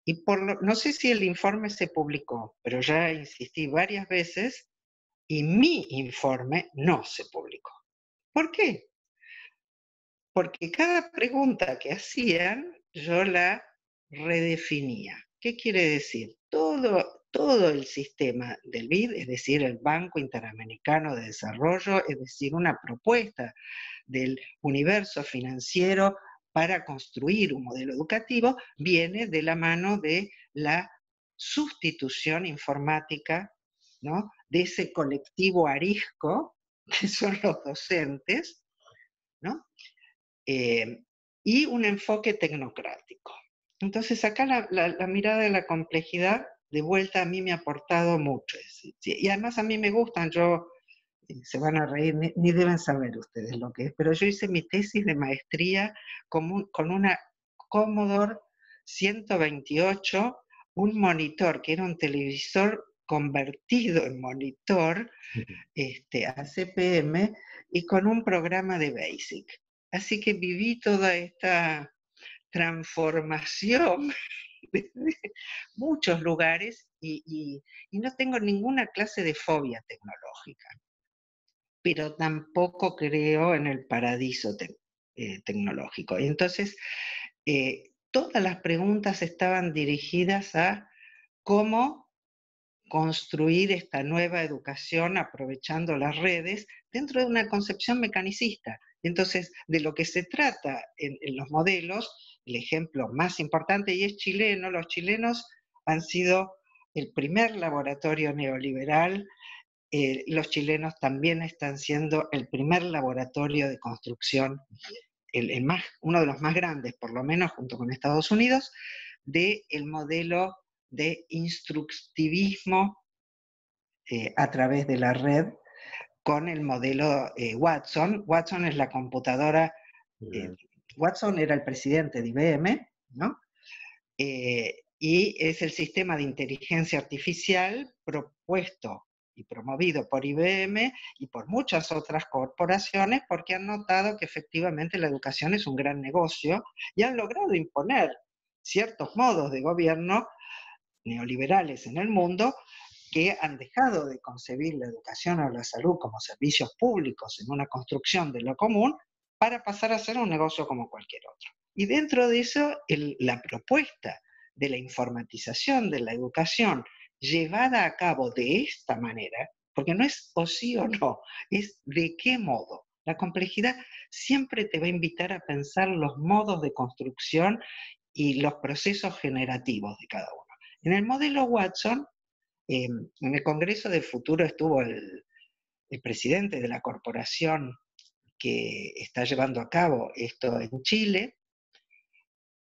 y no sé si el informe se publicó, pero ya insistí varias veces, y mi informe no se publicó. ¿Por qué? Porque cada pregunta que hacían, yo la redefinía. ¿Qué quiere decir? Todo el sistema del BID, es decir, el Banco Interamericano de Desarrollo, es decir, una propuesta del universo financiero para construir un modelo educativo, viene de la mano de la sustitución informática, ¿no?, de ese colectivo arisco, que son los docentes, ¿no?, y un enfoque tecnocrático. Entonces acá la mirada de la complejidad de vuelta a mí me ha aportado mucho. Y además a mí me gustan, se van a reír, ni deben saber ustedes lo que es, pero yo hice mi tesis de maestría con una Commodore 128, un monitor que era un televisor convertido en monitor, a CPM, y con un programa de BASIC. Así que viví toda esta transformación de muchos lugares y no tengo ninguna clase de fobia tecnológica, pero tampoco creo en el paradiso tecnológico. Y entonces, todas las preguntas estaban dirigidas a cómo construir esta nueva educación aprovechando las redes dentro de una concepción mecanicista. Entonces, de lo que se trata en los modelos, el ejemplo más importante, y es chileno, los chilenos han sido el primer laboratorio neoliberal, los chilenos también están siendo el primer laboratorio de construcción, uno de los más grandes, por lo menos junto con Estados Unidos, del modelo de instructivismo a través de la red con el modelo Watson. Watson es la computadora, Watson era el presidente de IBM, ¿no? Y es el sistema de inteligencia artificial propuesto y promovido por IBM y por muchas otras corporaciones, porque han notado que efectivamente la educación es un gran negocio y han logrado imponer ciertos modos de gobierno neoliberales en el mundo que han dejado de concebir la educación o la salud como servicios públicos en una construcción de lo común para pasar a ser un negocio como cualquier otro. Y dentro de eso, la propuesta de la informatización de la educación llevada a cabo de esta manera, porque no es o sí o no, es de qué modo. La complejidad siempre te va a invitar a pensar los modos de construcción y los procesos generativos de cada uno. En el modelo Watson, en el Congreso del Futuro estuvo el presidente de la corporación que está llevando a cabo esto en Chile,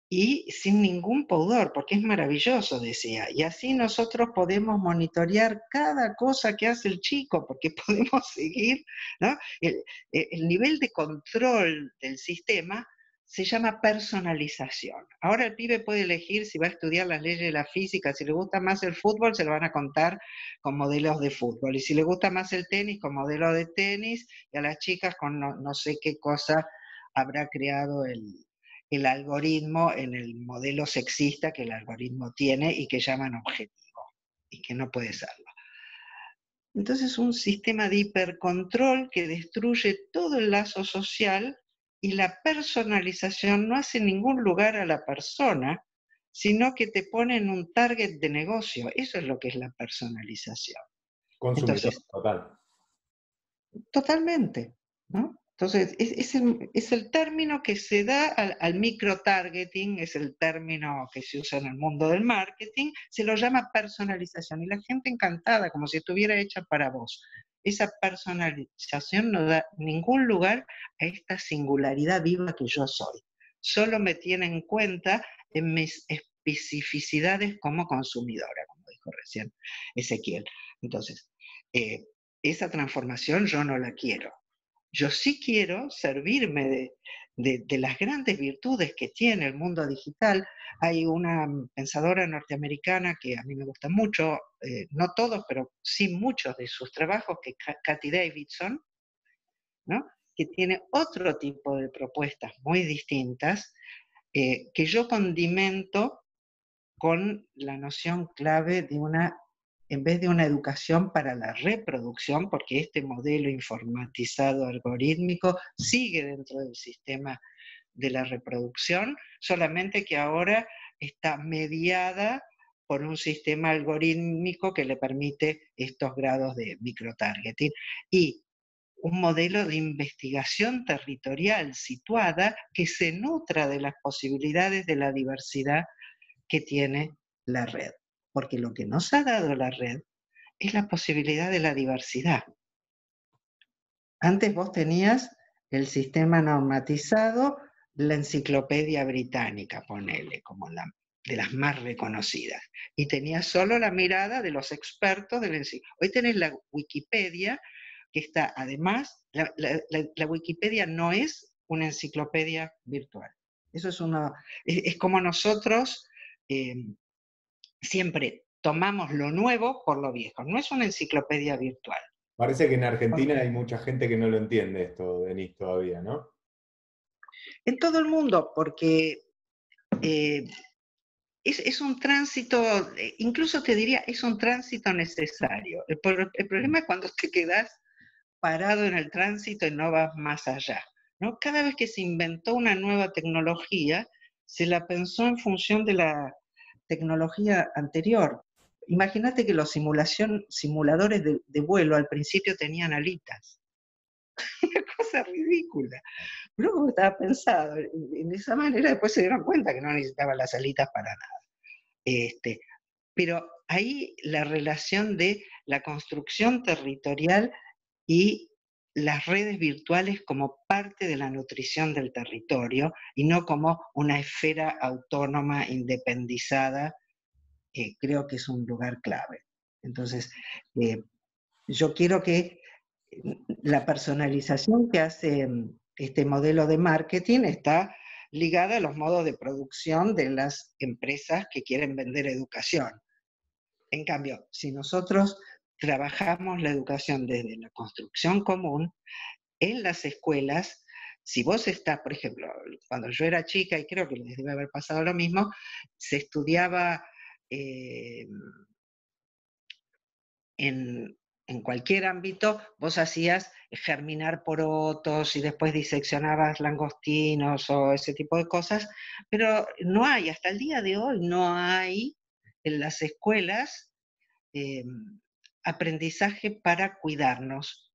y sin ningún pudor, porque es maravilloso, decía, y así nosotros podemos monitorear cada cosa que hace el chico, porque podemos seguir, ¿no? El nivel de control del sistema se llama personalización. Ahora el pibe puede elegir si va a estudiar las leyes de la física, si le gusta más el fútbol, se lo van a contar con modelos de fútbol, y si le gusta más el tenis, con modelos de tenis, y a las chicas con no sé qué cosa habrá creado el algoritmo en el modelo sexista que el algoritmo tiene y que llaman objetivo, y que no puede serlo. Entonces, un sistema de hipercontrol que destruye todo el lazo social, y la personalización no hace ningún lugar a la persona, sino que te pone en un target de negocio. Eso es lo que es la personalización. Consumidor Entonces, total. totalmente, ¿no? Entonces, es el término que se da al micro-targeting, es el término que se usa en el mundo del marketing, se lo llama personalización, y la gente encantada, como si estuviera hecha para vos. Esa personalización no da ningún lugar a esta singularidad viva que yo soy. Solo me tiene en cuenta en mis especificidades como consumidora, como dijo recién Ezequiel. Entonces, esa transformación yo no la quiero. Yo sí quiero servirme de las grandes virtudes que tiene el mundo digital. Hay una pensadora norteamericana que a mí me gusta mucho, no todos, pero sí muchos de sus trabajos, que es Cathy Davidson, ¿no? Que tiene otro tipo de propuestas muy distintas, que yo condimento con la noción clave de una, en vez de una educación para la reproducción, porque este modelo informatizado algorítmico sigue dentro del sistema de la reproducción, solamente que ahora está mediada por un sistema algorítmico que le permite estos grados de microtargeting. Y un modelo de investigación territorial situada que se nutra de las posibilidades de la diversidad que tiene la red. Porque lo que nos ha dado la red es la posibilidad de la diversidad. Antes vos tenías el sistema normatizado, la enciclopedia británica, ponele, como de las más reconocidas. Y tenías solo la mirada de los expertos del enciclopedia. Hoy tenés la Wikipedia, que está, además, la Wikipedia no es una enciclopedia virtual. Eso es como nosotros siempre tomamos lo nuevo por lo viejo. No es una enciclopedia virtual. Parece que en Argentina hay mucha gente que no lo entiende esto, Denise, todavía, ¿no? En todo el mundo, porque es un tránsito, incluso te diría, es un tránsito necesario. El problema es cuando te quedas parado en el tránsito y no vas más allá, ¿no? Cada vez que se inventó una nueva tecnología, se la pensó en función de la tecnología anterior. Imagínate que los simuladores de vuelo al principio tenían alitas. Una cosa ridícula. Luego estaba pensado en esa manera, después se dieron cuenta que no necesitaban las alitas para nada. Pero ahí la relación de la construcción territorial y las redes virtuales como parte de la nutrición del territorio y no como una esfera autónoma, independizada, creo que es un lugar clave. Entonces, yo quiero que la personalización que hace este modelo de marketing está ligada a los modos de producción de las empresas que quieren vender educación. En cambio, si nosotros trabajamos la educación desde la construcción común, en las escuelas, si vos estás, por ejemplo, cuando yo era chica, y creo que les debe haber pasado lo mismo, se estudiaba en cualquier ámbito, vos hacías germinar porotos y después diseccionabas langostinos o ese tipo de cosas, pero no hay, hasta el día de hoy, no hay en las escuelas aprendizaje para cuidarnos,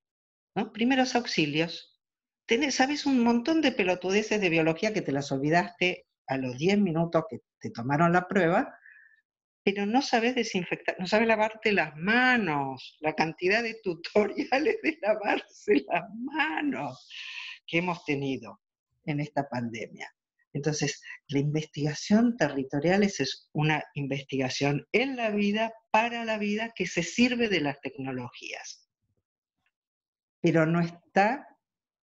¿no? Primeros auxilios. Sabes un montón de pelotudeces de biología que te las olvidaste a los 10 minutos que te tomaron la prueba, pero no sabes desinfectar, no sabes lavarte las manos, la cantidad de tutoriales de lavarse las manos que hemos tenido en esta pandemia. Entonces, la investigación territorial es una investigación en la vida, para la vida, que se sirve de las tecnologías, pero no está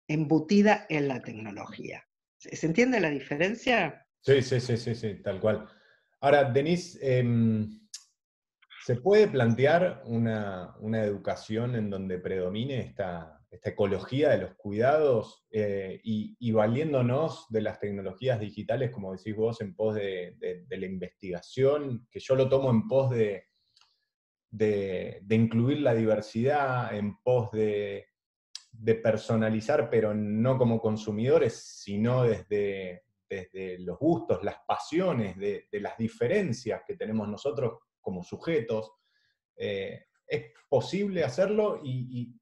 embutida en la tecnología. ¿Se entiende la diferencia? Sí, sí, sí, sí, sí, tal cual. Ahora, Denise, ¿se puede plantear una educación en donde predomine esta ecología de los cuidados y valiéndonos de las tecnologías digitales, como decís vos, en pos de la investigación, que yo lo tomo en pos de incluir la diversidad, en pos de personalizar, pero no como consumidores, sino desde los gustos, las pasiones, de las diferencias que tenemos nosotros como sujetos? ¿Es posible hacerlo y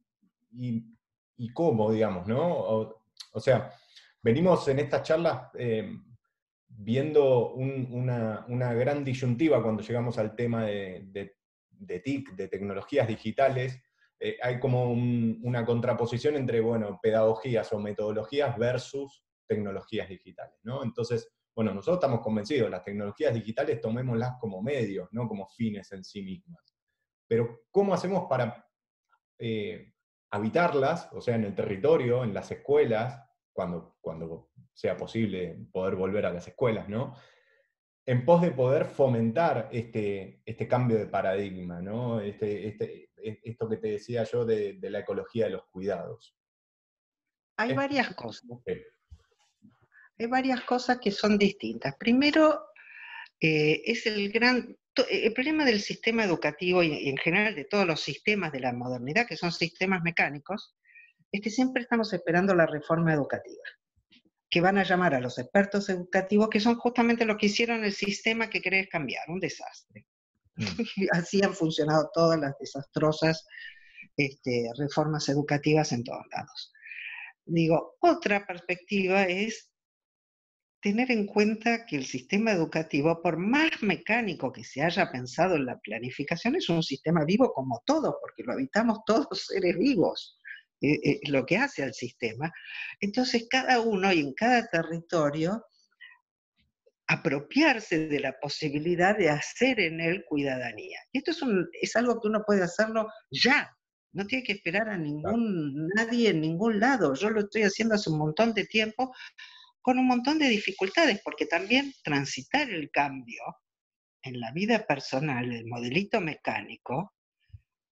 cómo, digamos, ¿no? O sea, venimos en estas charlas viendo una gran disyuntiva cuando llegamos al tema de TIC, de tecnologías digitales. Hay como una contraposición entre, bueno, pedagogías o metodologías versus tecnologías digitales, ¿no? Entonces, bueno, nosotros estamos convencidos, las tecnologías digitales tomémoslas como medios, no como fines en sí mismas. Pero, ¿cómo hacemos para habitarlas, o sea, en el territorio, en las escuelas, cuando sea posible poder volver a las escuelas, ¿no? En pos de poder fomentar este cambio de paradigma, ¿no? Esto que te decía yo de la ecología de los cuidados. Hay Es- varias cosas. eh, Hay varias cosas que son distintas. Primero, es el problema del sistema educativo y en general de todos los sistemas de la modernidad, que son sistemas mecánicos, es que siempre estamos esperando la reforma educativa, que van a llamar a los expertos educativos, que son justamente los que hicieron el sistema que querés cambiar, un desastre. Así han funcionado todas las desastrosas reformas educativas en todos lados. Digo, otra perspectiva es tener en cuenta que el sistema educativo, por más mecánico que se haya pensado en la planificación, es un sistema vivo como todo, porque lo habitamos todos seres vivos, lo que hace al sistema. Entonces, cada uno y en cada territorio, apropiarse de la posibilidad de hacer en él cuidadanía. Y esto es algo que uno puede hacerlo ya. No tiene que esperar a nadie en ningún lado. Yo lo estoy haciendo hace un montón de tiempo con un montón de dificultades, porque también transitar el cambio en la vida personal, el modelito mecánico,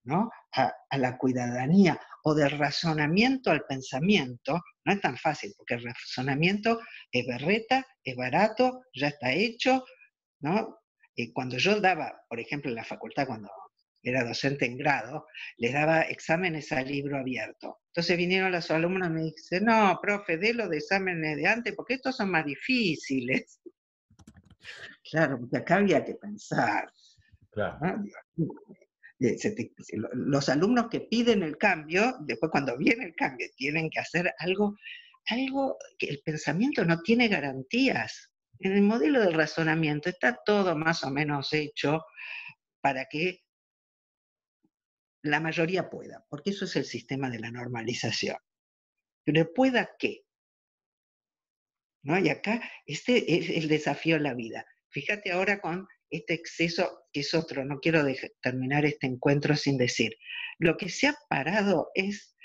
¿no? a la cuidadanía o del razonamiento al pensamiento, no es tan fácil, porque el razonamiento es berreta, es barato, ya está hecho, ¿no? Cuando yo daba, por ejemplo, en la facultad, cuando era docente en grado, les daba exámenes a libro abierto. Entonces vinieron los alumnos y me dicen, no, profe, dé los de exámenes de antes, porque estos son más difíciles. Claro, porque acá había que pensar. Claro. ¿No? Los alumnos que piden el cambio, después cuando viene el cambio, tienen que hacer algo que el pensamiento no tiene garantías. En el modelo de razonamiento está todo más o menos hecho para que la mayoría pueda, porque eso es el sistema de la normalización. Pero ¿pueda qué? ¿No? Y acá este es el desafío de la vida. Fíjate ahora con este exceso, que es otro, no quiero terminar este encuentro sin decir, lo que se ha parado es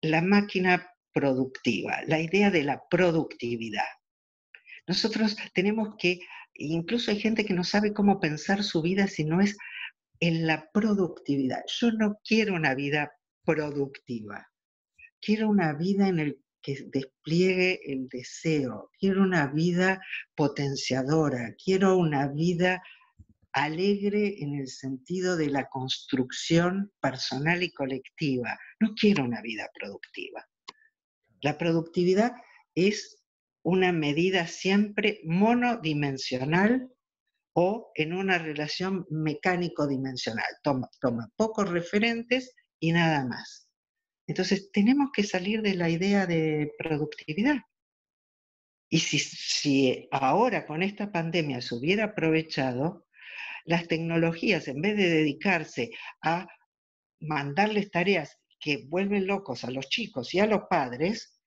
la máquina productiva, la idea de la productividad. Nosotros tenemos que, incluso hay gente que no sabe cómo pensar su vida si no es en la productividad. Yo no quiero una vida productiva, quiero una vida en el que despliegue el deseo, quiero una vida potenciadora, quiero una vida alegre en el sentido de la construcción personal y colectiva. No quiero una vida productiva. La productividad es una medida siempre monodimensional o en una relación mecánico-dimensional. Toma pocos referentes y nada más. Entonces tenemos que salir de la idea de productividad. Y si ahora con esta pandemia se hubiera aprovechado, las tecnologías, en vez de dedicarse a mandarles tareas que vuelven locos a los chicos y a los padres,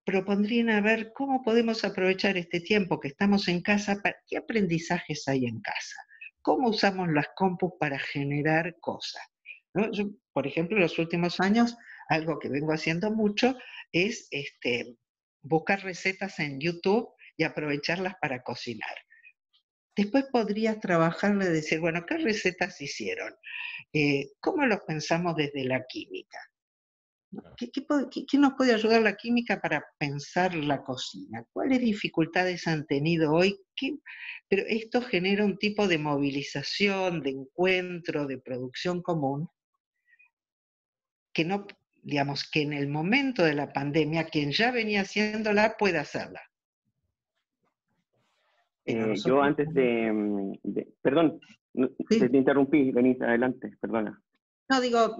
propondrían a ver cómo podemos aprovechar este tiempo que estamos en casa, qué aprendizajes hay en casa, cómo usamos las compus para generar cosas. ¿No? Yo, por ejemplo, en los últimos años, algo que vengo haciendo mucho es buscar recetas en YouTube y aprovecharlas para cocinar. Después podrías trabajarle y decir, bueno, ¿qué recetas hicieron? ¿Cómo los pensamos desde la química? ¿Qué nos puede ayudar la química para pensar la cocina? ¿Cuáles dificultades han tenido hoy? Pero esto genera un tipo de movilización, de encuentro, de producción común, que no, digamos, que en el momento de la pandemia, quien ya venía haciéndola puede hacerla. Yo antes perdón, Sí. te interrumpí, Denise, adelante, perdona. No, digo,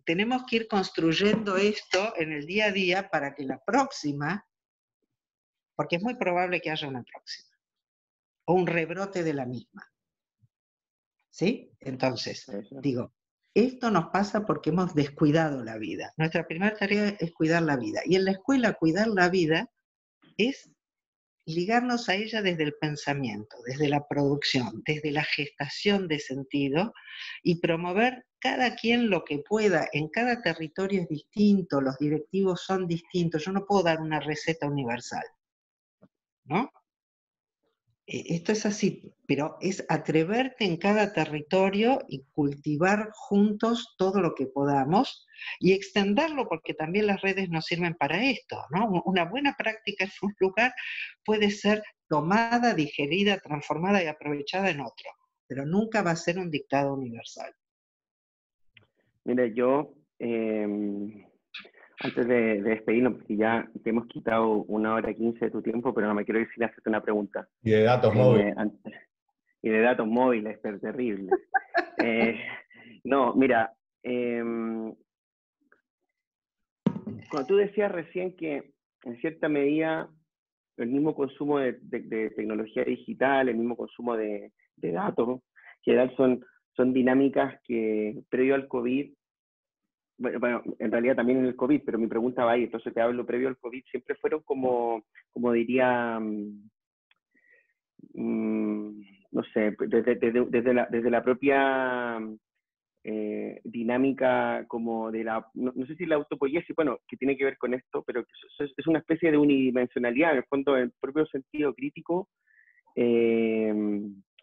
tenemos que ir construyendo esto en el día a día para que la próxima, porque es muy probable que haya una próxima, o un rebrote de la misma. ¿Sí? Entonces, digo, esto nos pasa porque hemos descuidado la vida. Nuestra primera tarea es cuidar la vida. Y en la escuela cuidar la vida es ligarnos a ella desde el pensamiento, desde la producción, desde la gestación de sentido y promover cada quien lo que pueda. En cada territorio es distinto, los directivos son distintos, yo no puedo dar una receta universal, ¿no? Esto es así, pero es atreverte en cada territorio y cultivar juntos todo lo que podamos y extenderlo, porque también las redes nos sirven para esto, ¿no? Una buena práctica en un lugar puede ser tomada, digerida, transformada y aprovechada en otro, pero nunca va a ser un dictado universal. Mira, yo, antes de despedirnos, porque ya te hemos quitado 1 hora 15 de tu tiempo, pero no me quiero ir sin hacerte una pregunta. Y de datos móviles. Y de datos móviles, pero terrible. No, mira, cuando tú decías recién que en cierta medida el mismo consumo de tecnología digital, el mismo consumo de datos, en general son dinámicas que previo al COVID, bueno, en realidad también en el COVID, pero mi pregunta va ahí, entonces te hablo previo al COVID, siempre fueron como diría, no sé, desde la propia dinámica como de la, no sé si la autopoiesis, bueno, que tiene que ver con esto, pero que es una especie de unidimensionalidad, en el fondo, el propio sentido crítico.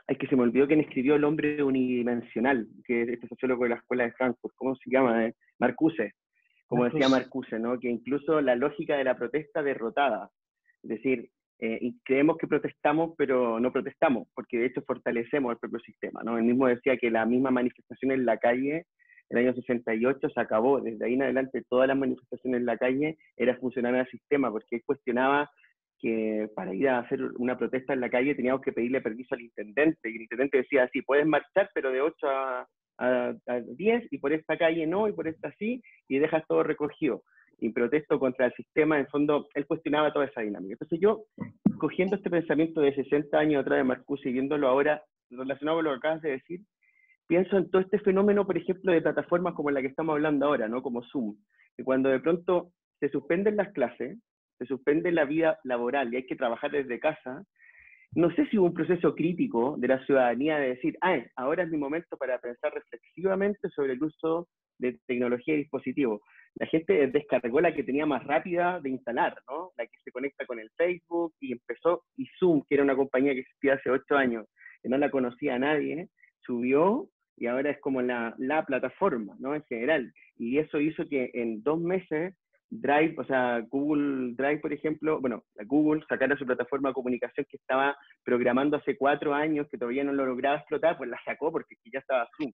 Es que se me olvidó quién escribió El hombre unidimensional, que es este sociólogo de la Escuela de Frankfurt, ¿cómo se llama? Marcuse, como decía Marcuse, ¿no? Que incluso la lógica de la protesta derrotada, es decir, y creemos que protestamos, pero no protestamos, porque de hecho fortalecemos el propio sistema, ¿no? Él mismo decía que la misma manifestación en la calle, en el año 68, se acabó. Desde ahí en adelante, todas las manifestaciones en la calle era funcionar al sistema, porque él cuestionaba que para ir a hacer una protesta en la calle teníamos que pedirle permiso al intendente, y el intendente decía, sí, puedes marchar, pero de 8 a 10, y por esta calle no, y por esta sí, y dejas todo recogido. Y protesto contra el sistema, en fondo, él cuestionaba toda esa dinámica. Entonces yo, cogiendo este pensamiento de 60 años atrás de Marcuse y viéndolo ahora relacionado con lo que acabas de decir, pienso en todo este fenómeno, por ejemplo, de plataformas como la que estamos hablando ahora, ¿no? Como Zoom, que cuando de pronto se suspenden las clases, se suspende la vida laboral y hay que trabajar desde casa, no sé si hubo un proceso crítico de la ciudadanía de decir, ahora es mi momento para pensar reflexivamente sobre el uso de tecnología y dispositivos. La gente descargó la que tenía más rápida de instalar, ¿no? La que se conecta con el Facebook, y empezó, y Zoom, que era una compañía que existía hace 8 años, que no la conocía a nadie, subió y ahora es como la plataforma, ¿no? En general. Y eso hizo que en 2 meses Drive, o sea, Google Drive, por ejemplo, bueno, Google sacara su plataforma de comunicación que estaba programando hace 4 años, que todavía no lo lograba explotar, pues la sacó porque ya estaba Zoom.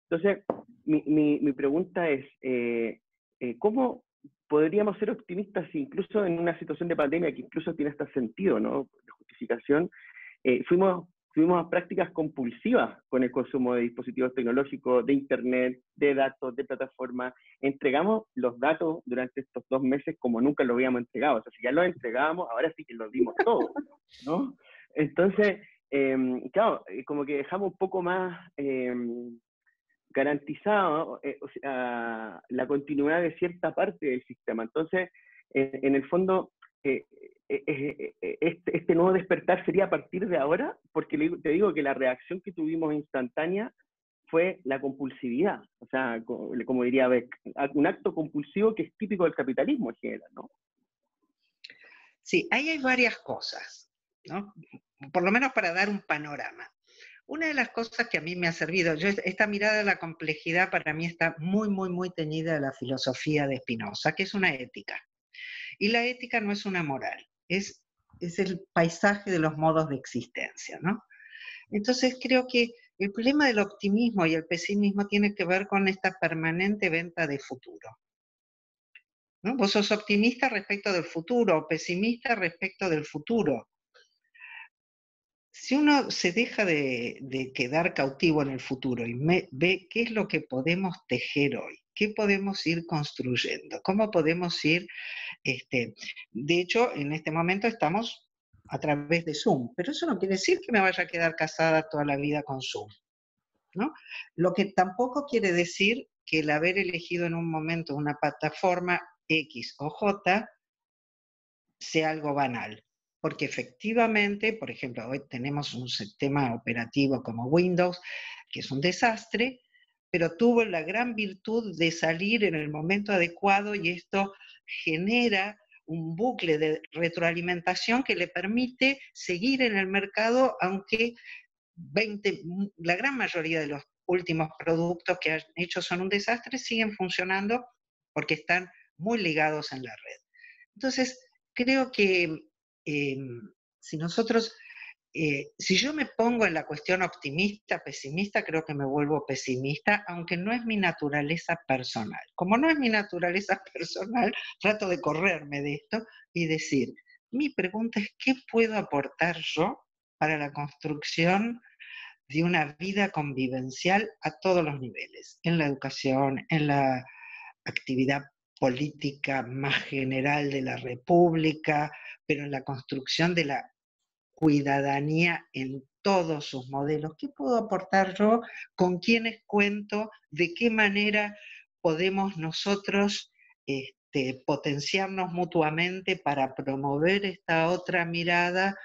Entonces, mi pregunta es, ¿cómo podríamos ser optimistas si incluso en una situación de pandemia, que incluso tiene este sentido, ¿no?, de justificación, fuimos a prácticas compulsivas con el consumo de dispositivos tecnológicos, de internet, de datos, de plataformas? Entregamos los datos durante estos 2 meses como nunca lo habíamos entregado. O sea, si ya los entregábamos, ahora sí que los dimos todos, ¿no? Entonces, claro, como que dejamos un poco más garantizado o sea, la continuidad de cierta parte del sistema. Entonces, en el fondo, este nuevo despertar sería a partir de ahora, porque te digo que la reacción que tuvimos instantánea fue la compulsividad, o sea, como diría Beck, un acto compulsivo que es típico del capitalismo en general, ¿no? Sí, ahí hay varias cosas, ¿no? Por lo menos para dar un panorama. Una de las cosas que a mí me ha servido, esta mirada de la complejidad para mí está muy, muy, muy teñida de la filosofía de Spinoza, que es una ética. Y la ética no es una moral, es el paisaje de los modos de existencia, ¿no? Entonces creo que el problema del optimismo y el pesimismo tiene que ver con esta permanente venta de futuro, ¿no? Vos sos optimista respecto del futuro, o pesimista respecto del futuro. Si uno se deja de quedar cautivo en el futuro y ve qué es lo que podemos tejer hoy, qué podemos ir construyendo, cómo podemos ir, de hecho, en este momento estamos a través de Zoom, pero eso no quiere decir que me vaya a quedar casada toda la vida con Zoom, ¿no? Lo que tampoco quiere decir que el haber elegido en un momento una plataforma X o J sea algo banal, porque efectivamente, por ejemplo, hoy tenemos un sistema operativo como Windows, que es un desastre, pero tuvo la gran virtud de salir en el momento adecuado y esto genera un bucle de retroalimentación que le permite seguir en el mercado, aunque la gran mayoría de los últimos productos que han hecho son un desastre, siguen funcionando porque están muy ligados en la red. Entonces, creo que eh, si nosotros, si yo me pongo en la cuestión optimista, pesimista, creo que me vuelvo pesimista, aunque no es mi naturaleza personal. Como no es mi naturaleza personal, trato de correrme de esto y decir, mi pregunta es, ¿qué puedo aportar yo para la construcción de una vida convivencial a todos los niveles, en la educación, en la actividad política más general de la República, pero en la construcción de la cuidadanía en todos sus modelos? ¿Qué puedo aportar yo? ¿Con quiénes cuento? ¿De qué manera podemos nosotros potenciarnos mutuamente para promover esta otra mirada?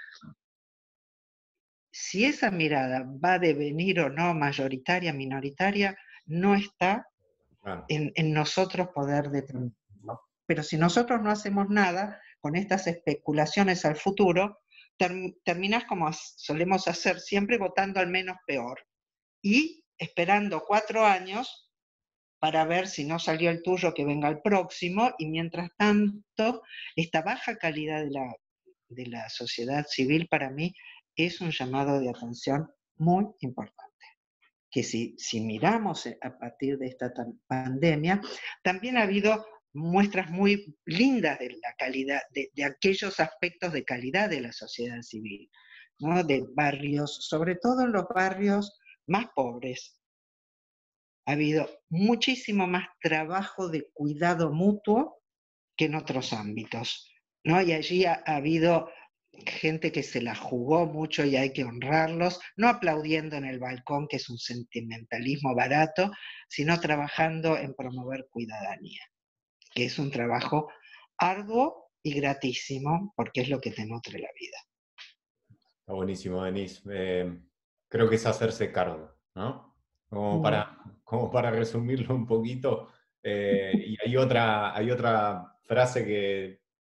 Si esa mirada va a devenir o no mayoritaria, minoritaria, no está en nosotros poder determinarlo. Pero si nosotros no hacemos nada con estas especulaciones al futuro, terminás como solemos hacer siempre, votando al menos peor y esperando 4 años para ver si no salió el tuyo, que venga el próximo, y mientras tanto, esta baja calidad de la sociedad civil para mí es un llamado de atención muy importante. Que si miramos a partir de esta pandemia, también ha habido muestras muy lindas de la calidad, de aquellos aspectos de calidad de la sociedad civil, ¿no? De barrios, sobre todo en los barrios más pobres. Ha habido muchísimo más trabajo de cuidado mutuo que en otros ámbitos, ¿no? Y allí ha habido gente que se la jugó mucho y hay que honrarlos, no aplaudiendo en el balcón, que es un sentimentalismo barato, sino trabajando en promover cuidadanía, que es un trabajo arduo y gratísimo, porque es lo que te nutre la vida. Está buenísimo, Denise. Creo que es hacerse cargo, ¿no? Como para resumirlo un poquito. Y hay otra frase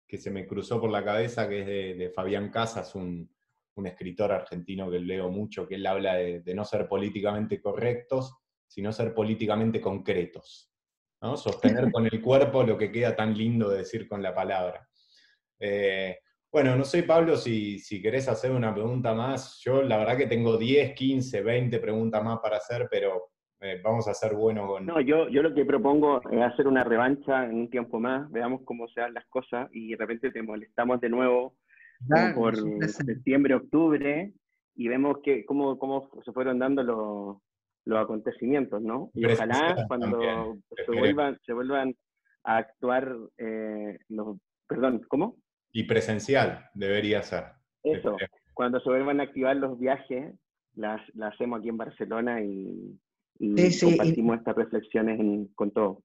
que se me cruzó por la cabeza, que es de Fabián Casas, un escritor argentino que leo mucho, que él habla de no ser políticamente correctos, sino ser políticamente concretos, ¿no? Sostener con el cuerpo lo que queda tan lindo de decir con la palabra. Bueno, no sé, Pablo, si querés hacer una pregunta más. Yo la verdad que tengo 10, 15, 20 preguntas más para hacer, pero vamos a ser buenos con... No, yo lo que propongo es hacer una revancha en un tiempo más, veamos cómo se dan las cosas y de repente te molestamos de nuevo como por septiembre, octubre y vemos cómo se fueron dando los acontecimientos, ¿no? Y ojalá cuando se vuelvan a actuar perdón, ¿cómo? Y presencial debería ser. Eso, cuando se vuelvan a activar los viajes, las hacemos aquí en Barcelona y compartimos estas reflexiones con todos.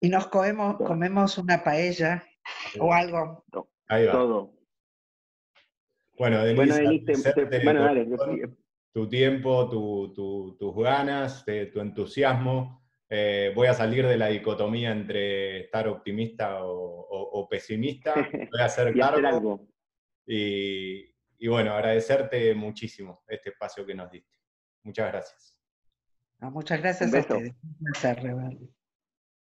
Y nos comemos una paella o algo. Ahí va. Todo. Bueno, Denise, dale. Tu tiempo, tus ganas, tu entusiasmo. Voy a salir de la dicotomía entre estar optimista o pesimista. Voy a hacer cargo. Hacer algo. Y bueno, agradecerte muchísimo este espacio que nos diste. Muchas gracias. Muchas gracias a ustedes. Un placer,